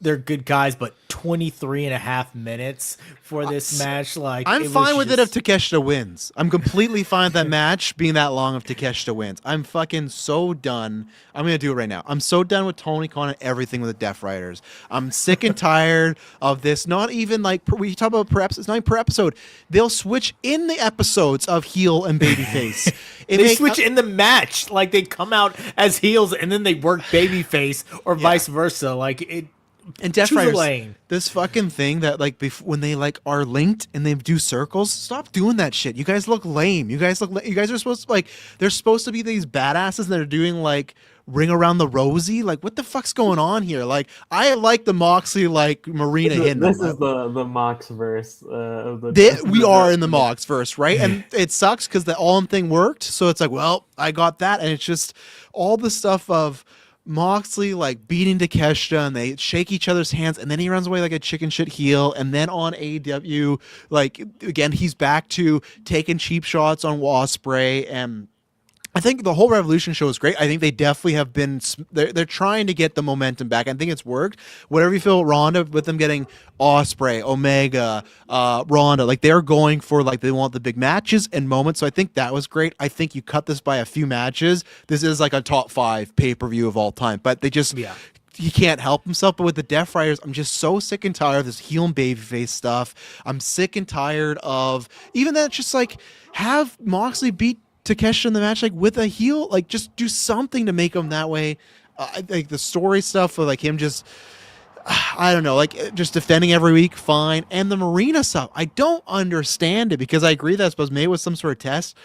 They're good guys, but 23 and a half minutes for this match. Like I'm fine with it if Takeshita wins. I'm completely fine with that match being that long if Takeshita wins. I'm fucking so done. I'm gonna do it right now. I'm so done with Tony Khan and everything with the Death Riders. I'm sick and tired of this. Not even like we talk about per episode. It's not even per episode. They'll switch in the episodes of heel and babyface. They switch in the match, like they come out as heels and then they work babyface or vice versa. Like it. And Death Riders, this fucking thing that like when they like are linked and they do circles, stop doing that shit. You guys look lame. You guys are supposed to they're supposed to be these badasses that are doing like ring around the rosy. Like what the fuck's going on here? Like I like the Moxley like Marina in this is the Mox verse of we are in the Mox verse, right? And it sucks because the All-In thing worked, so it's like, well, I got that, and it's just all the stuff of Moxley like beating Takeshita and they shake each other's hands and then he runs away like a chicken shit heel, and then on AEW like again he's back to taking cheap shots on Ospreay. And I think the whole Revolution show is great. I think they definitely have been they're trying to get the momentum back. I think it's worked. Whatever you feel, Ronda, with them getting Ospreay, Omega, Ronda, like they're going for like they want the big matches and moments. So I think that was great. I think you cut this by a few matches. This is like a top 5 pay-per-view of all time. But they just he can't help himself. But with the Death Riders, I'm just so sick and tired of this heel and babyface stuff. I'm sick and tired of even that. Just like have Moxley beat Takeshita in the match, like with a heel, like just do something to make him that way. Like the story stuff of like him just, I don't know, like just defending every week, fine. And the Marina stuff, I don't understand it because I agree that I suppose maybe it was some sort of test.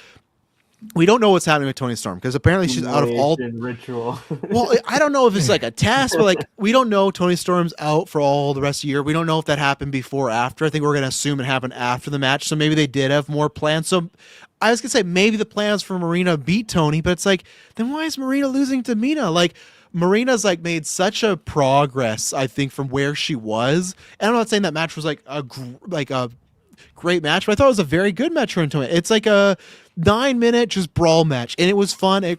We don't know what's happening with Toni Storm because apparently she's out of all ritual. Well, I don't know if it's like a test, but like we don't know Toni Storm's out for all the rest of the year. We don't know if that happened before or after. I think we're gonna assume it happened after the match. So maybe they did have more plans. So I was gonna say maybe the plans for Marina beat Toni, but it's like then why is Marina losing to Mina? Like Marina's like made such a progress, I think, from where she was. And I'm not saying that match was like a great match, but I thought it was a very good match for Toni. It's like a 9-minute just brawl match, and it was fun.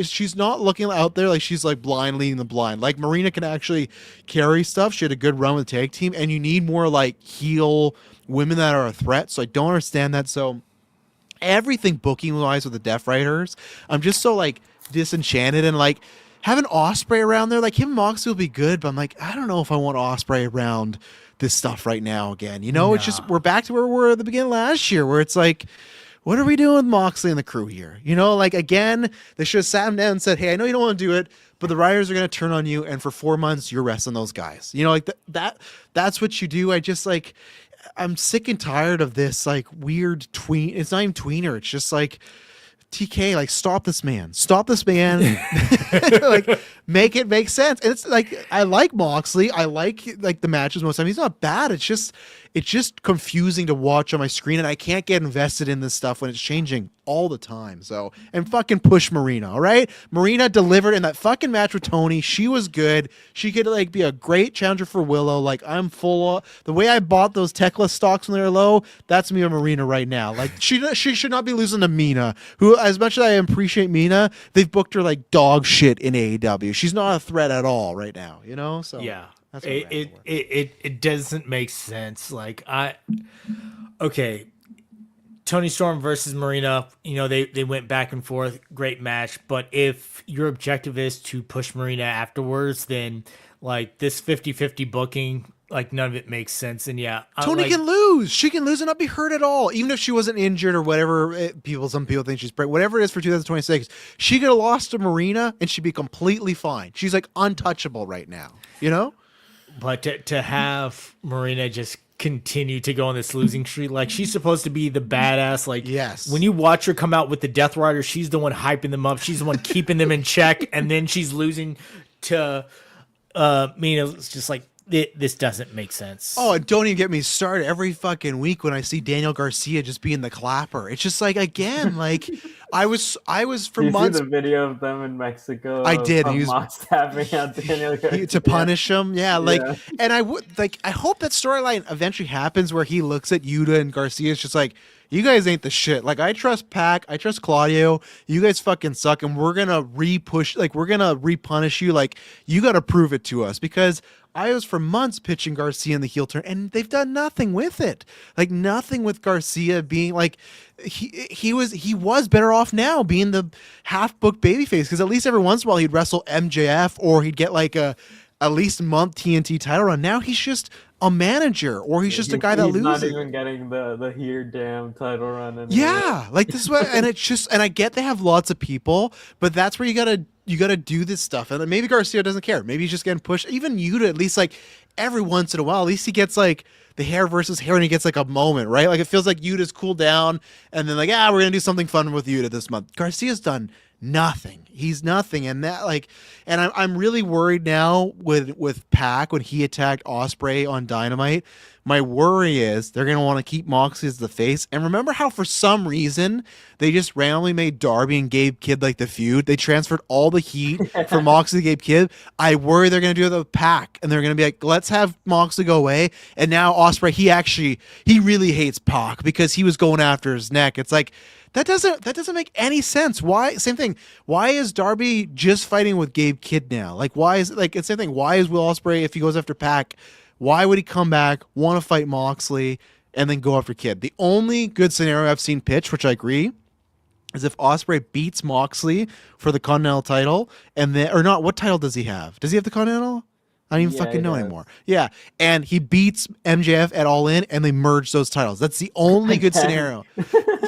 She's not looking out there like she's like blind leading the blind. Like Marina can actually carry stuff. She had a good run with the tag team, and you need more like heel women that are a threat. So I don't understand that. So everything booking wise with the Death Riders, I'm just so like disenchanted, and like having Ospreay around there, like him and Moxley will be good, but I'm like, I don't know if I want Ospreay around this stuff right now again. You know, It's just we're back to where we were at the beginning of last year, where it's like, what are we doing with Moxley and the crew here? You know, like again, they should have sat him down and said, hey, I know you don't want to do it, but the Riders are going to turn on you, and for 4 months you're wrestling those guys. You know, like that's what you do. I just like I'm sick and tired of this like weird tween. It's not even tweener. It's just like TK, like stop this man, like make it make sense. And it's like I like Moxley, I like the matches most of the time. He's not bad. It's just confusing to watch on my screen, and I can't get invested in this stuff when it's changing all the time. So, and fucking push Marina, all right? Marina delivered in that fucking match with Toni. She was good. She could like be a great challenger for Willow. Like I'm full of the way I bought those Tekla stocks when they were low. That's me and Marina right now. Like she should not be losing to Mina, who, as much as I appreciate Mina, they've booked her like dog shit in AEW. She's not a threat at all right now, you know? So Yeah. that's It doesn't make sense. Like okay, Toni Storm versus Marina, you know, they went back and forth, great match. But if your objective is to push Marina afterwards, then like this 50-50 booking, like none of it makes sense. And yeah, Toni can lose. She can lose and not be hurt at all. Even if she wasn't injured or whatever, some people think she's great. Whatever it is for 2026, she could have lost to Marina and she'd be completely fine. She's like untouchable right now, you know? But to have Marina just continue to go on this losing streak, like she's supposed to be the badass. Like, yes, when you watch her come out with the Death Rider, she's the one hyping them up. She's the one keeping them in check, and then she's losing to Mina. It's just like this doesn't make sense. Oh, and don't even get me started. Every fucking week when I see Daniel Garcia just being the clapper, it's just like again, like I was for months. See the video of them in Mexico. I did. He was tapping out Daniel Garcia to punish him. Yeah, like, and I would like. I hope that storyline eventually happens where he looks at Yuta and Garcia. It's just like, you guys ain't the shit. Like, I trust Pac. I trust Claudio. You guys fucking suck, and we're gonna re-push. Like, we're gonna re-punish you. Like, you got to prove it to us, because I was for months pitching Garcia in the heel turn, and they've done nothing with it. Like, nothing with Garcia being like, he was better off now being the half booked babyface, because at least every once in a while he'd wrestle MJF or he'd get like a at least month TNT title run. Now he's just a manager, or he's just a guy that loses. He's not even getting the here damn title run. Anymore. Yeah, like this is what, and it's just, and I get they have lots of people, but that's where you gotta do this stuff. And maybe Garcia doesn't care. Maybe he's just getting pushed. Even Yuta, at least like every once in a while, at least he gets like the hair versus hair, and he gets like a moment, right? Like it feels like Yuta's cooled down, and then like, we're gonna do something fun with Yuta this month. Garcia's done nothing. He's nothing, and that like, and I'm really worried now with Pac when he attacked Ospreay on Dynamite. My worry is they're gonna want to keep Moxley as the face. And remember how for some reason they just randomly made Darby and Gabe Kidd like the feud. They transferred all the heat from Moxley to Gabe Kidd. I worry they're gonna do that with Pac, and they're gonna be like, let's have Moxley go away. And now Ospreay, he really hates Pac because he was going after his neck. It's like, that doesn't make any sense. Why? Same thing. Why is Darby just fighting with Gabe Kidd now? Like, why is like it's the same thing? Why is Will Ospreay, if he goes after Pac, why would he come back, want to fight Moxley, and then go after Kidd? The only good scenario I've seen pitched, which I agree, is if Ospreay beats Moxley for the Continental title, and then, or not, what title does he have? Does he have the Continental? I don't even fucking know anymore. Yeah, and he beats MJF at All In, and they merge those titles. That's the only good scenario.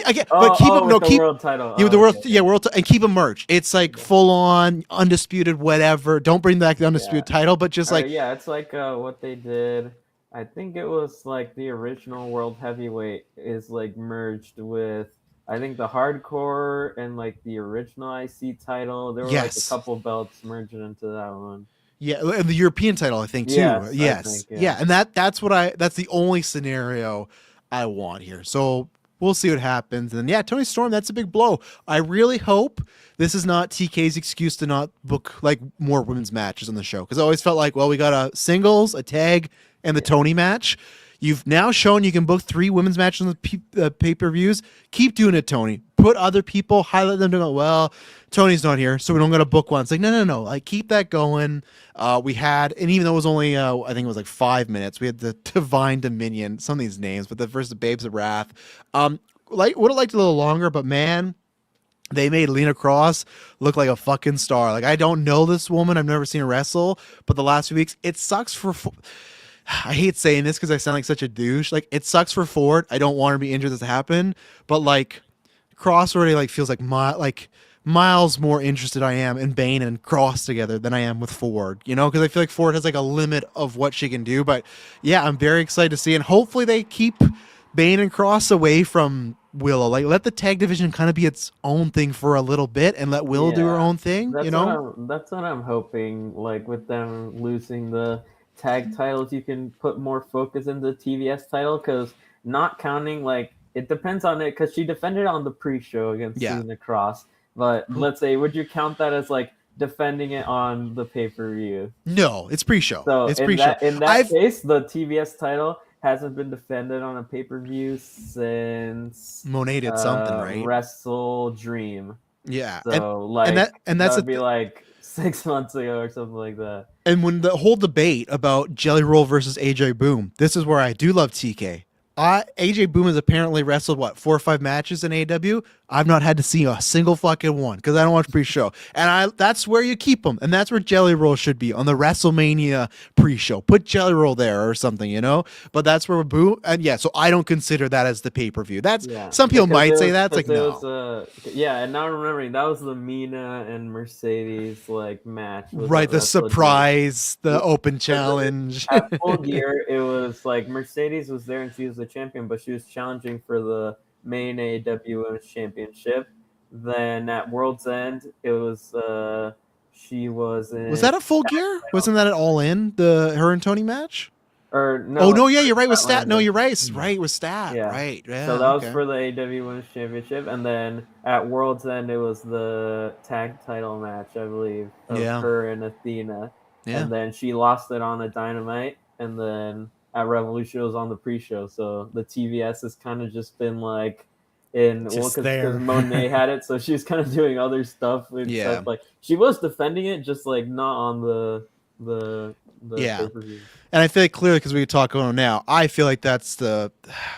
Again, but keep them. No, keep world title. Yeah, the world. Okay. Yeah, world. And keep them merged. It's like full on undisputed, whatever. Don't bring back the undisputed title, but just like it's like what they did. I think it was like the original world heavyweight is like merged with, I think, the hardcore and like the original IC title. There were like a couple belts merging into that one. Yeah, and the European title, I think, too. Yes. And that's the only scenario I want here. So we'll see what happens. And yeah, Toni Storm, that's a big blow. I really hope this is not TK's excuse to not book like more women's matches on the show. Because I always felt like, well, we got a singles, a tag, and the Toni match. You've now shown you can book 3 women's matches on the pay-per-views. Keep doing it, Toni. Put other people, highlight them to go, well, Toni's not here, so we don't got to book one. It's like, no. Like, keep that going. We had, and even though it was only, I think it was like 5 minutes, we had the Divine Dominion, some of these names, but the first, the Babes of Wrath. Like, would have liked a little longer, but man, they made Lena Cross look like a fucking star. Like, I don't know this woman. I've never seen her wrestle, but the last few weeks, it sucks for... I hate saying this because I sound like such a douche. Like, it sucks for Ford. I don't want her to be injured this to happen, but like Cross already like feels like miles more interested I am in Bane and Cross together than I am with Ford, because I feel like Ford has like a limit of what she can do. But yeah, I'm very excited to see, and hopefully they keep Bane and Cross away from Willow. Like, let the tag division kind of be its own thing for a little bit, and let Willow do her Yeah, own thing. that's what I'm hoping. Like with them losing the tag titles, you can put more focus into the TVS title because not counting like it depends on it because she defended on the pre-show against Yeah. Selena Cross. But let's say, would you count that as like defending it on the pay-per-view? No, it's pre-show. So It's pre-show. in that I've case, the TVS title hasn't been defended on a pay-per-view since Monet did something right. Wrestle Dream. Yeah, So like and that that's would be like 6 months ago or something like that. and when the whole debate about Jelly Roll versus AJ Boom, this is where I do love TK. AJ Boom has apparently wrestled 4 or 5 matches in AEW. I've not had to see a single fucking one because I don't watch pre-show, and that's where you keep them, and that's where Jelly Roll should be on the WrestleMania pre-show. Put Jelly Roll there or something, But that's where Boom, and yeah, so I don't consider that as the pay-per-view. That's some people might say that's like no. And now remembering that was the Mina and Mercedes like match, right? The surprise, the open challenge. At Full Gear, it was like Mercedes was there and she was the champion, but she was challenging for the main AEW Women's Championship. Then at World's End, it was she was in. Was that a Full Gear? Wasn't that at All In, her and Toni match? Or no? Oh no, yeah, you're right with Stat. No, you're right. Right with Stat. Yeah. Right. Yeah. So that was for the AEW Women's Championship, and then at World's End, it was the tag title match, I believe, of her and Athena. Yeah. And then she lost it on a Dynamite, and then at Revolution it was on the pre-show. So the TVS has kind of just been like because Monet had it, so she's kind of doing other stuff and stuff. Like she was defending it, just like not on the pay-per-view. And I feel like clearly because we talk about it now, I feel like that's I'm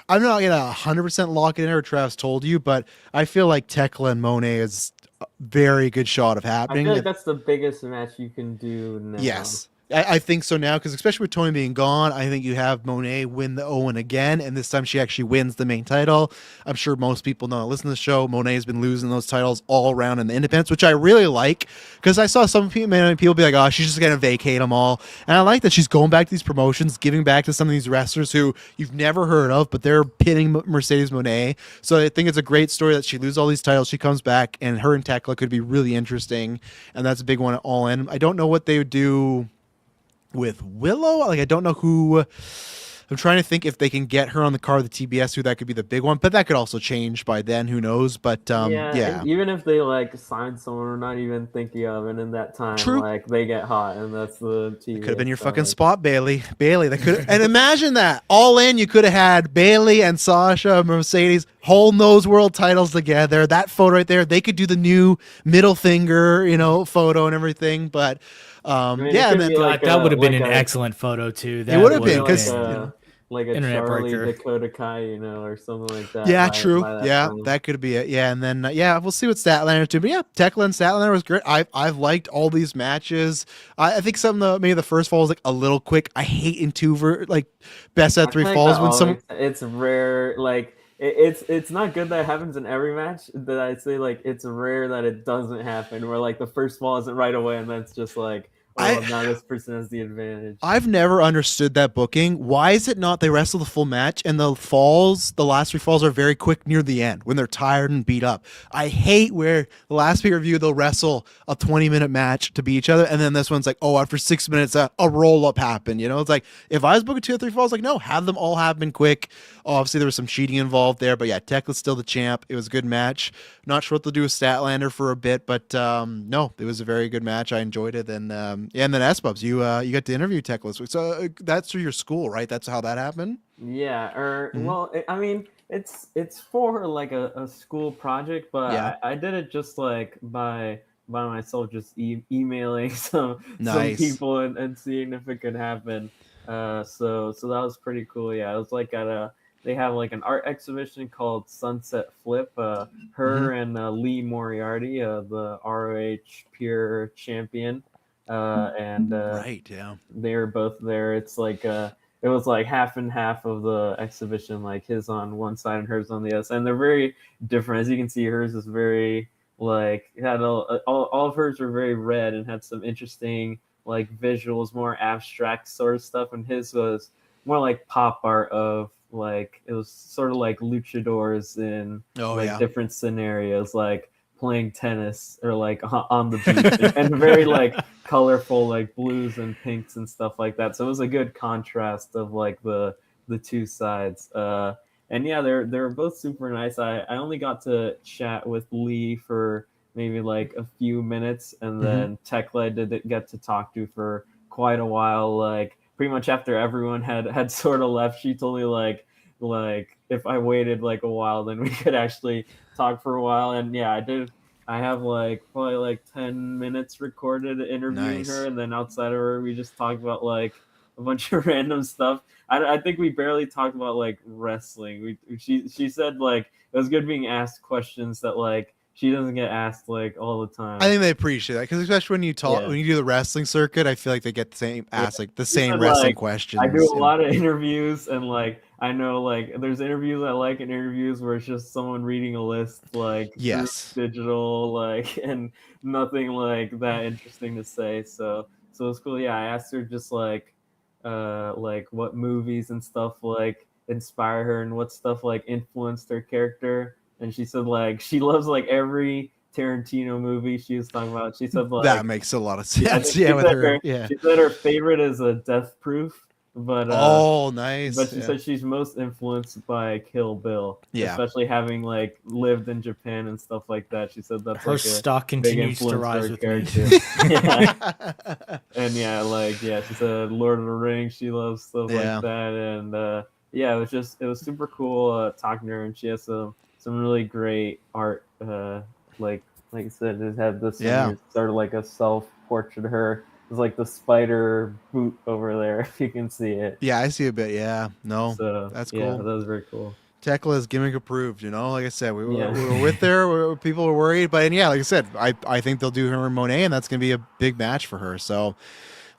not gonna 100% lock it in, or Travis told you, but I feel like Tekla and Monet is a very good shot of happening. I feel like that's the biggest match you can do now. Yes. I think so now, because especially with Toni being gone, I think you have Monet win the Owen again, and this time she actually wins the main title. I'm sure most people know. Listen to the show. Monet's been losing those titles all around in the independents, which I really like, because I saw some people be like, "Oh, she's just gonna vacate them all," and I like that she's going back to these promotions, giving back to some of these wrestlers who you've never heard of, but they're pinning Mercedes Monet. So I think it's a great story that she loses all these titles, she comes back, and her and Tekla could be really interesting, and that's a big one at All In. I don't know what they would do with Willow. Like, I don't know who. I'm trying to think if they can get her on the card of the TBS, who that could be the big one, but that could also change by then. Who knows? But yeah. Even if they like sign someone we're not even thinking of, and in that time, like they get hot, and that's the TBS. Could have been your fucking spot, Bailey. That could. And imagine that All In. You could have had Bailey and Sasha, Mercedes holding those world titles together. That photo right there. They could do the new middle finger, photo and everything, but. And then that would have been an excellent photo too. It would have been because like a Charlie Dakota Kai, or something like that. Yeah, true. That could be it. Yeah, and then we'll see what Statlander do. But yeah, Tekla and Statlander was great. I've liked all these matches. I think maybe the first fall was like a little quick. I hate best at 3 falls when someone. It's rare. Like it's not good that it happens in every match. That I'd say like it's rare that it doesn't happen. Where like the first fall isn't right away, and that's just like. Now this person has the advantage. I've never understood that booking. Why is it not they wrestle the full match and the last 3 falls are very quick near the end when they're tired and beat up? I hate where the last pay-per-view they'll wrestle a 20-minute match to beat each other, and then this one's like, after 6 minutes a roll-up happened. It's like, if I was booking 2 or 3 falls, like, no, have them all happen quick. Obviously, there was some cheating involved there, but yeah, Tekla's still the champ. It was a good match. Not sure what they'll do with Statlander for a bit, but no, it was a very good match. I enjoyed it, and and then S-Bubs, you got to interview Tekla. So that's through your school, right? That's how that happened? Yeah, well, I mean, it's for like a school project, but yeah. I did it just like by myself, just emailing some people and seeing if it could happen. So that was pretty cool. Yeah, it was like they have like an art exhibition called Sunset Flip. Her and Lee Moriarty, the ROH Pure champion. They were both there. It's like it was like half and half of the exhibition, like his on one side and hers on the other side. And they're very different. As you can see, hers is very like had all of hers were very red and had some interesting like visuals, more abstract sort of stuff, and his was more like pop art of like it was sort of like luchadors in like different scenarios, like playing tennis or like on the beach, and very like colorful like blues and pinks and stuff like that. So it was a good contrast of like the two sides. And yeah, they're both super nice. I only got to chat with Lee for maybe like a few minutes, and then Tekla didn't get to talk to for quite a while. Like pretty much after everyone had sort of left, she told me like if I waited like a while, then we could actually talk for a while. And yeah, I did. I have like probably like 10 minutes recorded interviewing her, and then outside of her, we just talked about like a bunch of random stuff. I think we barely talked about like wrestling. She said like it was good being asked questions that like she doesn't get asked like all the time. I think they appreciate that because especially when you talk when you do the wrestling circuit, I feel like they get the same like the same wrestling questions. I do a lot of interviews, and like I know like there's interviews I like and interviews where it's just someone reading a list like digital like and nothing like that interesting to say. So it's cool. Yeah, I asked her just like what movies and stuff like inspire her and what stuff like influenced her character, and she said like she loves like every Tarantino movie she was talking about. She said like that makes a lot of sense. She said her favorite is a Death Proof, but nice. But she said she's most influenced by Kill Bill, especially having like lived in Japan and stuff like that. She said that's her like stock continues to rise with character. me. And she said Lord of the Rings. She loves stuff like that, and it was super cool talking to her, and she has some really great art. Like I said, it had this sort of like a self-portrait of her. It's like the spider boot over there, if you can see it. Yeah, I see a bit. Yeah, no, that's cool. Yeah, that was very cool. Tekla is Gimmick approved. You know, like I said, we were with her. People were worried, but like I said, I think they'll do her and Monet, and that's gonna be a big match for her. So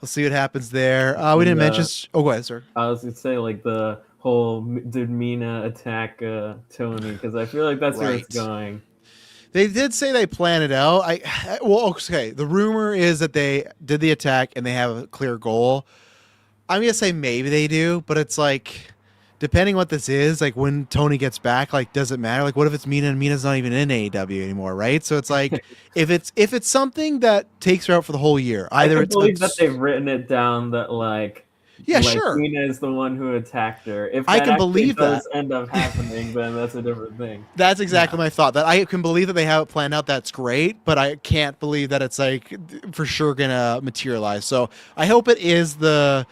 we'll see what happens there. We didn't mention. Oh, go ahead, sir. I was gonna say like the whole did Mina attack Toni, because I feel like that's where it's going. They did say they planned it out. Okay. The rumor is that they did the attack and they have a clear goal. I'm gonna say maybe they do, but it's like depending what this is, like when Toni gets back, like does it matter? Like what if it's Mina and Mina's not even in AEW anymore, right? So it's like if it's something that takes her out for the whole year, either I believe that they've written it down that like. Yeah, sure. Mina is the one who attacked her. If I can believe that end up happening, then that's a different thing. That's exactly my thought. That I can believe that they have it planned out. That's great, but I can't believe that it's like for sure gonna materialize. So I hope it is the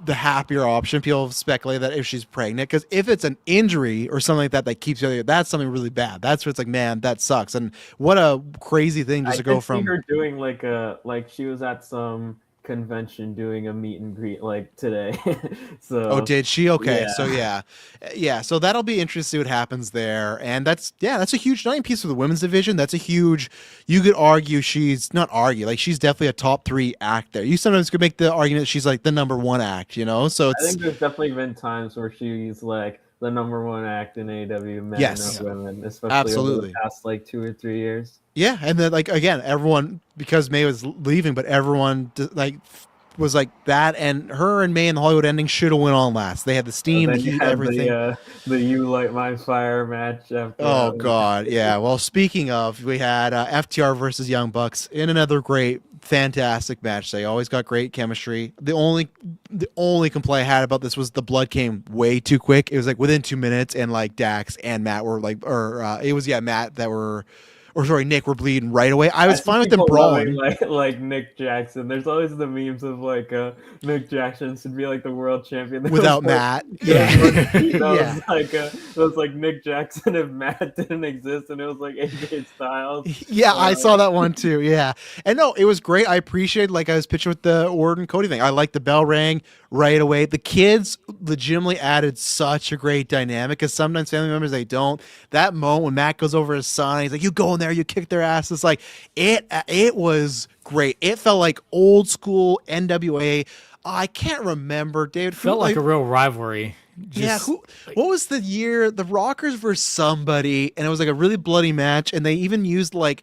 happier option. People speculate that if she's pregnant, because if it's an injury or something like that keeps you, that's something really bad. That's where it's like, man, that sucks. And what a crazy thing just to go from. I see her doing like she was at some convention doing a meet and greet like today. So did she? Okay. So that'll be interesting to see what happens there. And that's a huge piece for the women's division. That's a huge, you could argue she's definitely a top 3 act there. You sometimes could make the argument she's like the number 1 act, you know? So I think there's definitely been times where she's like the number 1 act in AEW, men and women, especially over the past like 2 or 3 years. Yeah, and then like again, everyone, because May was leaving, but everyone like was like that, and her and May in the Hollywood ending should have went on last. They had the steam, the heat, everything. The You Light My Fire match. After God, yeah. Well, speaking of, we had FTR versus Young Bucks in another great, fantastic match. They always got great chemistry. The only complaint I had about this was the blood came way too quick. It was like within 2 minutes, and like Dax and Matt were like, Matt that were. Or sorry, Nick, we're bleeding right away. I was fine with them brawling. Like Nick Jackson. There's always the memes of like Nick Jackson should be like the world champion without Matt. It was like Nick Jackson if Matt didn't exist, and it was like AJ Styles. Yeah, I saw that one too. Yeah, and no, it was great. I appreciate like I was pitching with the Orton Cody thing. I like the bell rang right away. The kids legitimately added such a great dynamic, because sometimes family members they don't. That moment when Matt goes over his son, he's like, "You go in there, you kick their ass." It's like it was great. It felt like old school NWA. I can't remember, David. Felt like a real rivalry. What was the year? The Rockers versus somebody, and it was like a really bloody match, and they even used like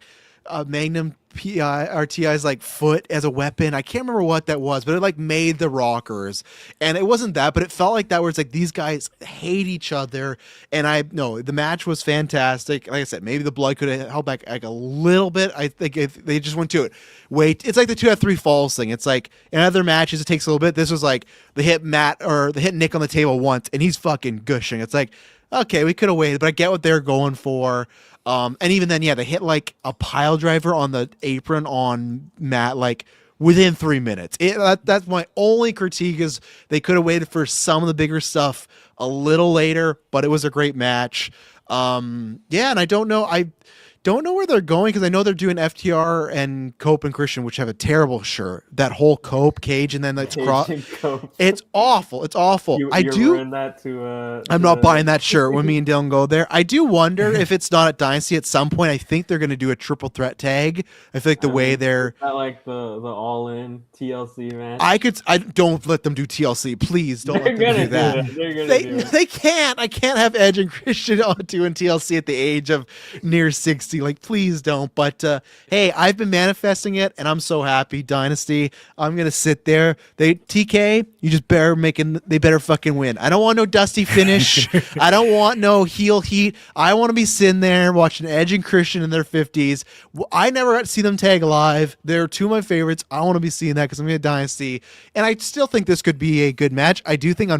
Magnum RTI's like foot as a weapon. I can't remember what that was, but it like made the Rockers, and it wasn't that, but it felt like that where it's like these guys hate each other. And the match was fantastic. Like I said, maybe the blood could have held back like a little bit. I think if they just went to it. It's like the 2 out of 3 falls thing. It's like in other matches it takes a little bit. This was like they hit Nick on the table once, and he's fucking gushing. It's like, okay, we could have waited, but I get what they're going for. And even then, they hit like a pile driver on the apron on Matt like within 3 minutes. That's my only critique is they could have waited for some of the bigger stuff a little later, but it was a great match. And I don't know where they're going because I know they're doing FTR and Cope and Christian, which have a terrible shirt. That whole Cope cage and then it's it's awful. It's awful. You're wearing that to. I'm not buying that shirt when me and Dylan go there. I do wonder if it's not at Dynasty at some point. I think they're going to do a triple threat tag. I feel like the way they're not like the all in TLC match. I don't let them do TLC. Please don't let them do that. They can't. I can't have Edge and Christian doing TLC at the age of near 60. Like, please don't. But hey, I've been manifesting it, and I'm so happy. Dynasty, I'm gonna sit there. TK, you just they better fucking win. I don't want no dusty finish. I don't want no heel heat. I want to be sitting there watching Edge and Christian in their 50s. I never got to see them tag live. They're two of my favorites. I want to be seeing that because I'm in a Dynasty, and I still think this could be a good match. I do think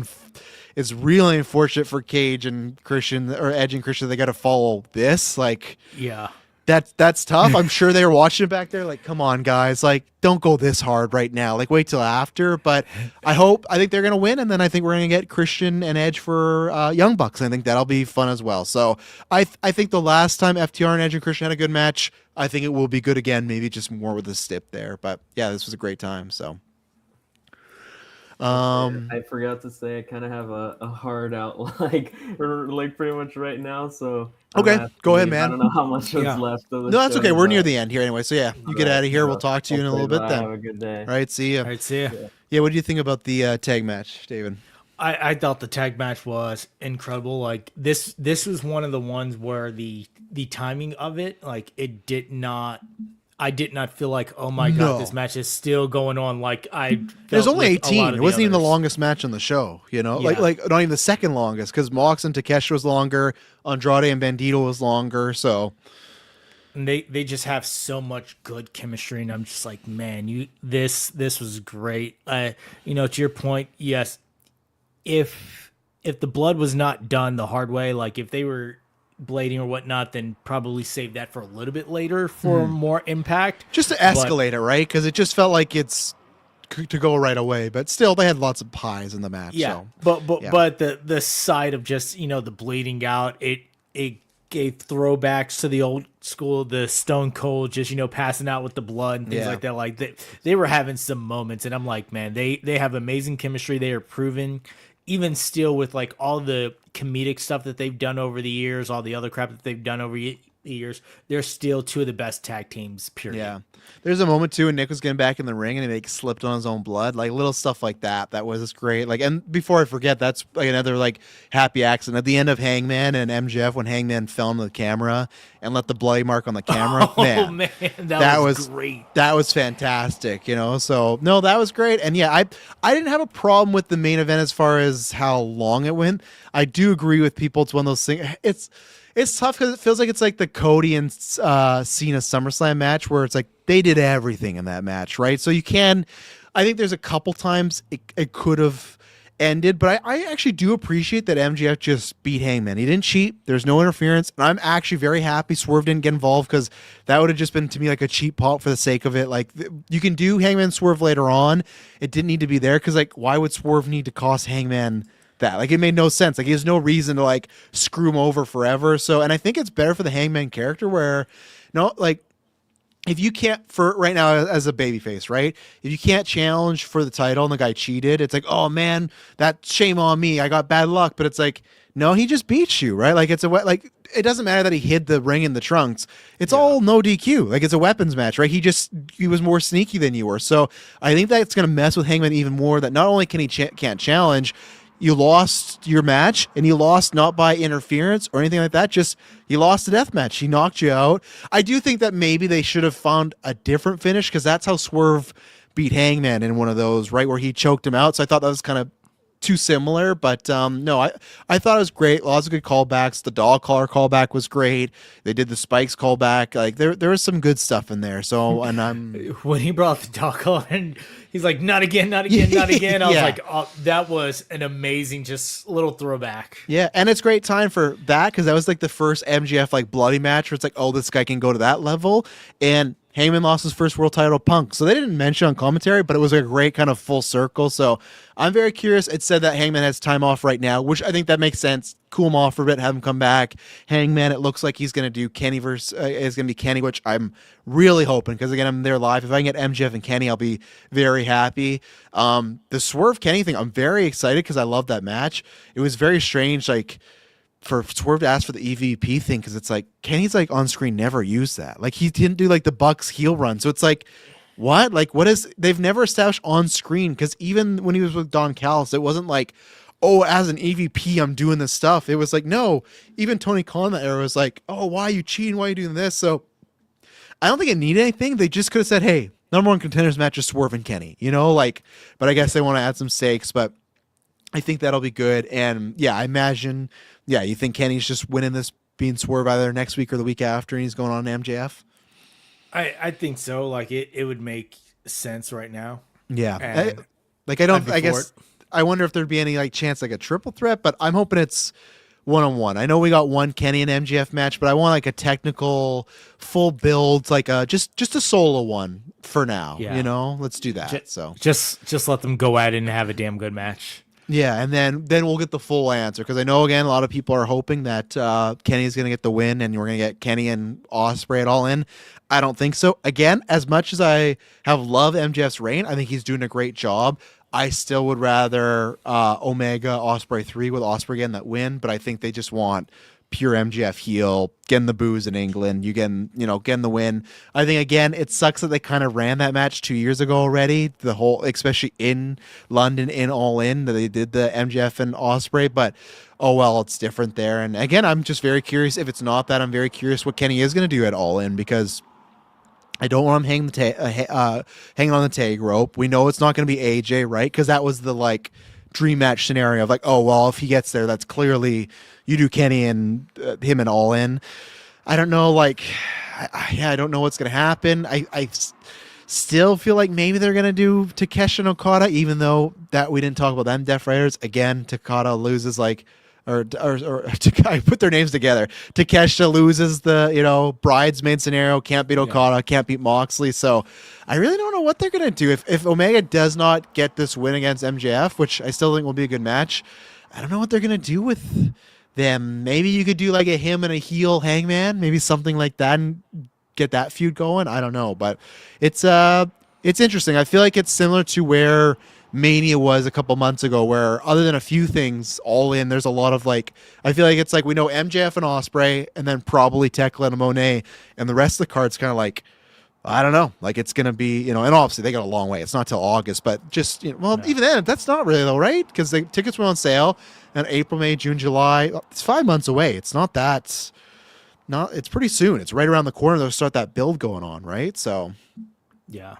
it's really unfortunate for Cage and Christian or Edge and Christian. They got to follow this. Like, yeah, that's tough. I'm sure they were watching it back there. Like, come on, guys. Like, don't go this hard right now. Like, wait till after. But I think they're gonna win, and then I think we're gonna get Christian and Edge for Young Bucks. I think that'll be fun as well. So I think the last time FTR and Edge and Christian had a good match, I think it will be good again. Maybe just more with a stip there. But yeah, this was a great time. So. I forgot to say I kind of have a hard out like pretty much right now. So okay, go ahead, man. I don't know how much is left of the No, that's show, okay. We're near the end here anyway. So yeah, you get out of here. We'll talk to you in a little bit then. Have a good day. All right, see you. All right, see ya. Yeah, what do you think about the tag match, David? I thought the tag match was incredible. Like this was one of the ones where the timing of it, like I did not feel like, oh my God, this match is still going on. Like it was only 18. It wasn't even the longest match on the show, you know, like not even the second longest because Mox and Takeshita was longer, Andrade and Bandito was longer. So and they just have so much good chemistry, and I'm just like, man, this was great. To your point, yes, if the blood was not done the hard way, like if they were blading or whatnot, then probably save that for a little bit later for more impact. Just to escalate it, right? Because it just felt like it's to go right away. But still, they had lots of pies in the match. Yeah, so. but the side of just the bleeding out, it gave throwbacks to the old school, the Stone Cold just passing out with the blood and things like that. Like they were having some moments, and I'm like, man, they have amazing chemistry. They are proven. Even still with like all the comedic stuff that they've done over the years, all the other crap that they've done over the years, they're still two of the best tag teams, period. Yeah. There's a moment too when Nick was getting back in the ring and he slipped on his own blood, like little stuff like that. That was just great. Like, and before I forget, that's like another like happy accident at the end of Hangman and MJF when Hangman fell on the camera and left the bloody mark on the camera. Oh man, that was great. That was fantastic. So no, that was great. And yeah, I didn't have a problem with the main event as far as how long it went. I do agree with people. It's one of those things. It's tough because it feels like it's like the Cody and Cena SummerSlam match where it's like they did everything in that match, right? So I think there's a couple times it could have ended, but I actually do appreciate that MJF just beat Hangman. He didn't cheat. There's no interference. And I'm actually very happy Swerve didn't get involved because that would have just been to me like a cheap pop for the sake of it. Like you can do Hangman Swerve later on. It didn't need to be there because like why would Swerve need to cost Hangman that? Like it made no sense. Like he has no reason to like screw him over forever. So, and I think it's better for the Hangman character where like if you can't, for right now as a babyface, right? If you can't challenge for the title and the guy cheated, it's like, oh man, that shame on me. I got bad luck. But it's like, no, he just beats you, right? Like like it doesn't matter that he hid the ring in the trunks. It's all no DQ. Like it's a weapons match, right? He was more sneaky than you were. So I think that's gonna mess with Hangman even more. That not only can he can't challenge. You lost your match, and you lost not by interference or anything like that. Just you lost a death match. He knocked you out. I do think that maybe they should have found a different finish because that's how Swerve beat Hangman in one of those, right, where he choked him out. So I thought that was kind of too similar. But no, I thought it was great. Lots of good callbacks. The dog collar callback was great. They did the spikes callback. Like there was some good stuff in there. So and I'm when he brought the dog collar and he's like, not again, not again, not again. I was like, oh, that was an amazing, just little throwback. Yeah, and it's great time for that because that was like the first MGF like bloody match where it's like, oh, this guy can go to that level. And Heyman lost his first world title, Punk. So they didn't mention on commentary, but it was a great kind of full circle. So I'm very curious. It said that Hangman has time off right now, which I think that makes sense. Cool him off for a bit, have him come back. Hangman, it looks like he's going to do Kenny versus, is going to be Kenny, which I'm really hoping because, again, I'm there live. If I can get MJF and Kenny, I'll be very happy. The Swerve Kenny thing, I'm very excited because I love that match. It was very strange, like, for Swerve to ask for the EVP thing because it's like Kenny's like on screen never used that. Like he didn't do like the Bucks heel run. So it's like, what? Like what is they've never established on screen because even when he was with Don Callis, it wasn't like, oh, as an EVP, I'm doing this stuff. It was like, no, even Tony Khan that era was like, oh, why are you cheating? Why are you doing this? So I don't think it needed anything. They just could have said, hey, number one contenders match is Swerve and Kenny, you know, like, but I guess they want to add some stakes, but I think that'll be good. And yeah, I imagine, yeah, you think Kenny's just winning this, being Swerve either next week or the week after, and he's going on to MJF? I think so. Like it would make sense right now. Yeah. And I guess I wonder if there'd be any like chance like a triple threat, but I'm hoping it's one-on-one. I know we got one Kenny and MJF match, but I want like a technical full build, like just a solo one for now. Yeah. You know, let's do that. Just let them go at it and have a damn good match. Yeah, and then we'll get the full answer because I know again a lot of people are hoping that Kenny's going to get the win and we're going to get Kenny and Ospreay at All In. I don't think so. Again, as much as I have loved MJF's reign, I think he's doing a great job. I still would rather Omega Ospreay 3 with Ospreay getting that win, but I think they just want pure MJF heel, getting the booze in England, getting the win. I think again, it sucks that they kind of ran that match 2 years ago already. The whole, especially in London, in All In, that they did the MJF and Ospreay, but oh well, it's different there. And again, I'm just very curious. If it's not that, I'm very curious what Kenny is going to do at All In because I don't want him hanging on the tag rope. We know it's not going to be AJ, right? Because that was the like dream match scenario of like, oh well, if he gets there, that's clearly you do Kenny and him and All In. I don't know, like, I don't know what's going to happen. I still feel like maybe they're going to do Takeshi and Okada, even though that we didn't talk about them Death Riders. Again, Takada loses like, or I put their names together. Takeshi loses the, bridesmaid scenario, can't beat Okada, can't beat Moxley. So I really don't know what they're going to do. If Omega does not get this win against MJF, which I still think will be a good match, I don't know what they're going to do with them. Maybe you could do like a him and a heel Hangman, maybe something like that and get that feud going. I don't know, but it's interesting. I feel like it's similar to where Mania was a couple months ago, where other than a few things All In, there's a lot of like, I feel like it's like we know MJF and Ospreay and then probably Tekla and Monet, and the rest of the card's kind of like, I don't know, like it's going to be, and obviously they got a long way. It's not till August, but just, even then, that's not really though, right? Because the tickets went on sale in April, May, June, July. It's 5 months away. It's not that, it's pretty soon. It's right around the corner. They'll start that build going on, right? So, yeah.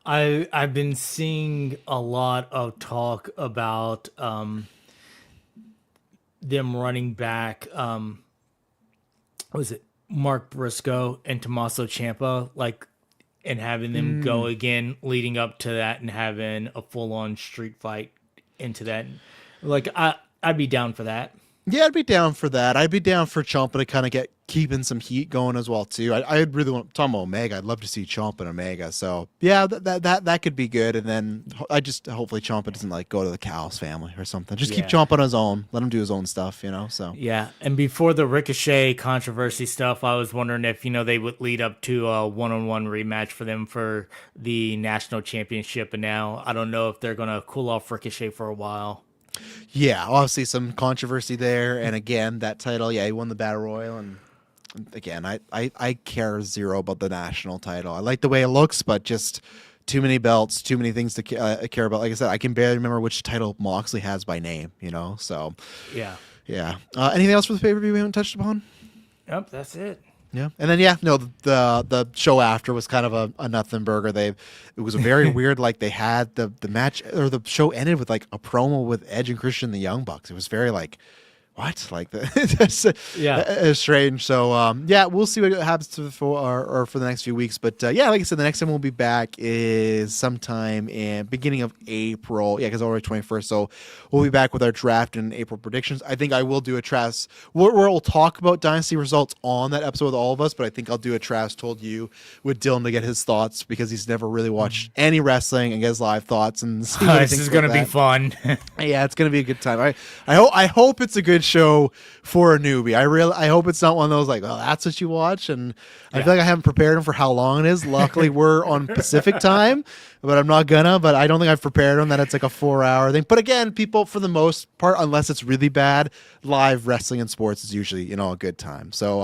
I've been seeing a lot of talk about them running back. What was it? Mark Briscoe and Tommaso Ciampa, and having them go again, leading up to that, and having a full-on street fight into that. I'd be down for that. Yeah, I'd be down for that. I'd be down for Ciampa to kind of get keeping some heat going as well too. I really want talking about Omega. I'd love to see Ciampa and Omega. So yeah, that could be good. And then I just hopefully Ciampa doesn't like go to the Callis family or something. Just keep Ciampa on his own. Let him do his own stuff. So yeah. And before the Ricochet controversy stuff, I was wondering if they would lead up to a one-on-one rematch for them for the national championship. And now I don't know if they're gonna cool off Ricochet for a while. Yeah, obviously some controversy there. And again, that title, he won the Battle Royal. And again, I care zero about the national title. I like the way it looks, but just too many belts, too many things to care about. Like I said, I can barely remember which title Moxley has by name, So, yeah. Anything else for the pay-per-view we haven't touched upon? Yep, that's it. Yeah, and then the show after was kind of a nothing burger. It was a very weird. Like they had the match or the show ended with like a promo with Edge and Christian and the Young Bucks. It was very like what it's strange. So we'll see what happens for the next few weeks. But like I said, the next time we'll be back is sometime in beginning of April. Yeah, because already 21st. So we'll be back with our draft and April predictions. I think I will do a Travis where we'll talk about Dynasty results on that episode with all of us. But I think I'll do a Travis Told You with Dylan to get his thoughts because he's never really watched any wrestling and get his live thoughts and see what this is going to be fun. Yeah, it's going to be a good time. I hope it's a good show for a newbie. I hope it's not one of those like, oh, that's what you watch. And I feel like I haven't prepared him for how long it is. Luckily, we're on Pacific time, but I'm not gonna. But I don't think I've prepared him that it's like a 4-hour thing. But again, people for the most part, unless it's really bad, live wrestling and sports is usually a good time. So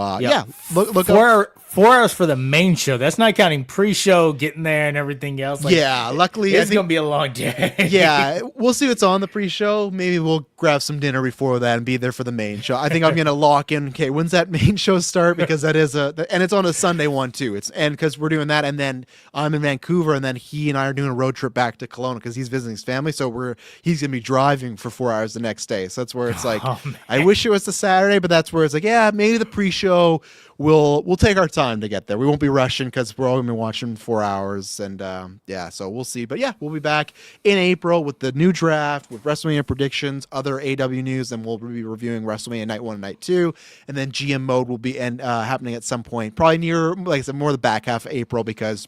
look 4 hours for the main show. That's not counting pre-show, getting there and everything else. Luckily it's gonna be a long day. Yeah, we'll see what's on the pre-show. Maybe we'll grab some dinner before that and be there for the main show. I think I'm gonna lock in. Okay, when's that main show start? Because that is and it's on a Sunday one too. Because we're doing that, and then I'm in Vancouver, and then he and I are doing a road trip back to Kelowna because he's visiting his family. So he's gonna be driving for 4 hours the next day. So that's where it's like, I wish it was the Saturday, but that's where it's like, yeah, maybe the pre-show. We'll take our time to get there. We won't be rushing because we're all gonna be watching 4 hours, and so we'll see. But we'll be back in April with the new draft, with WrestleMania predictions, other AW news, and we'll be reviewing WrestleMania Night 1 and Night 2, and then GM Mode will be happening at some point, probably near, like I said, more the back half of April because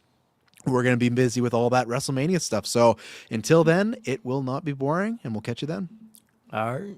we're gonna be busy with all that WrestleMania stuff. So until then, it will not be boring, and we'll catch you then. All right.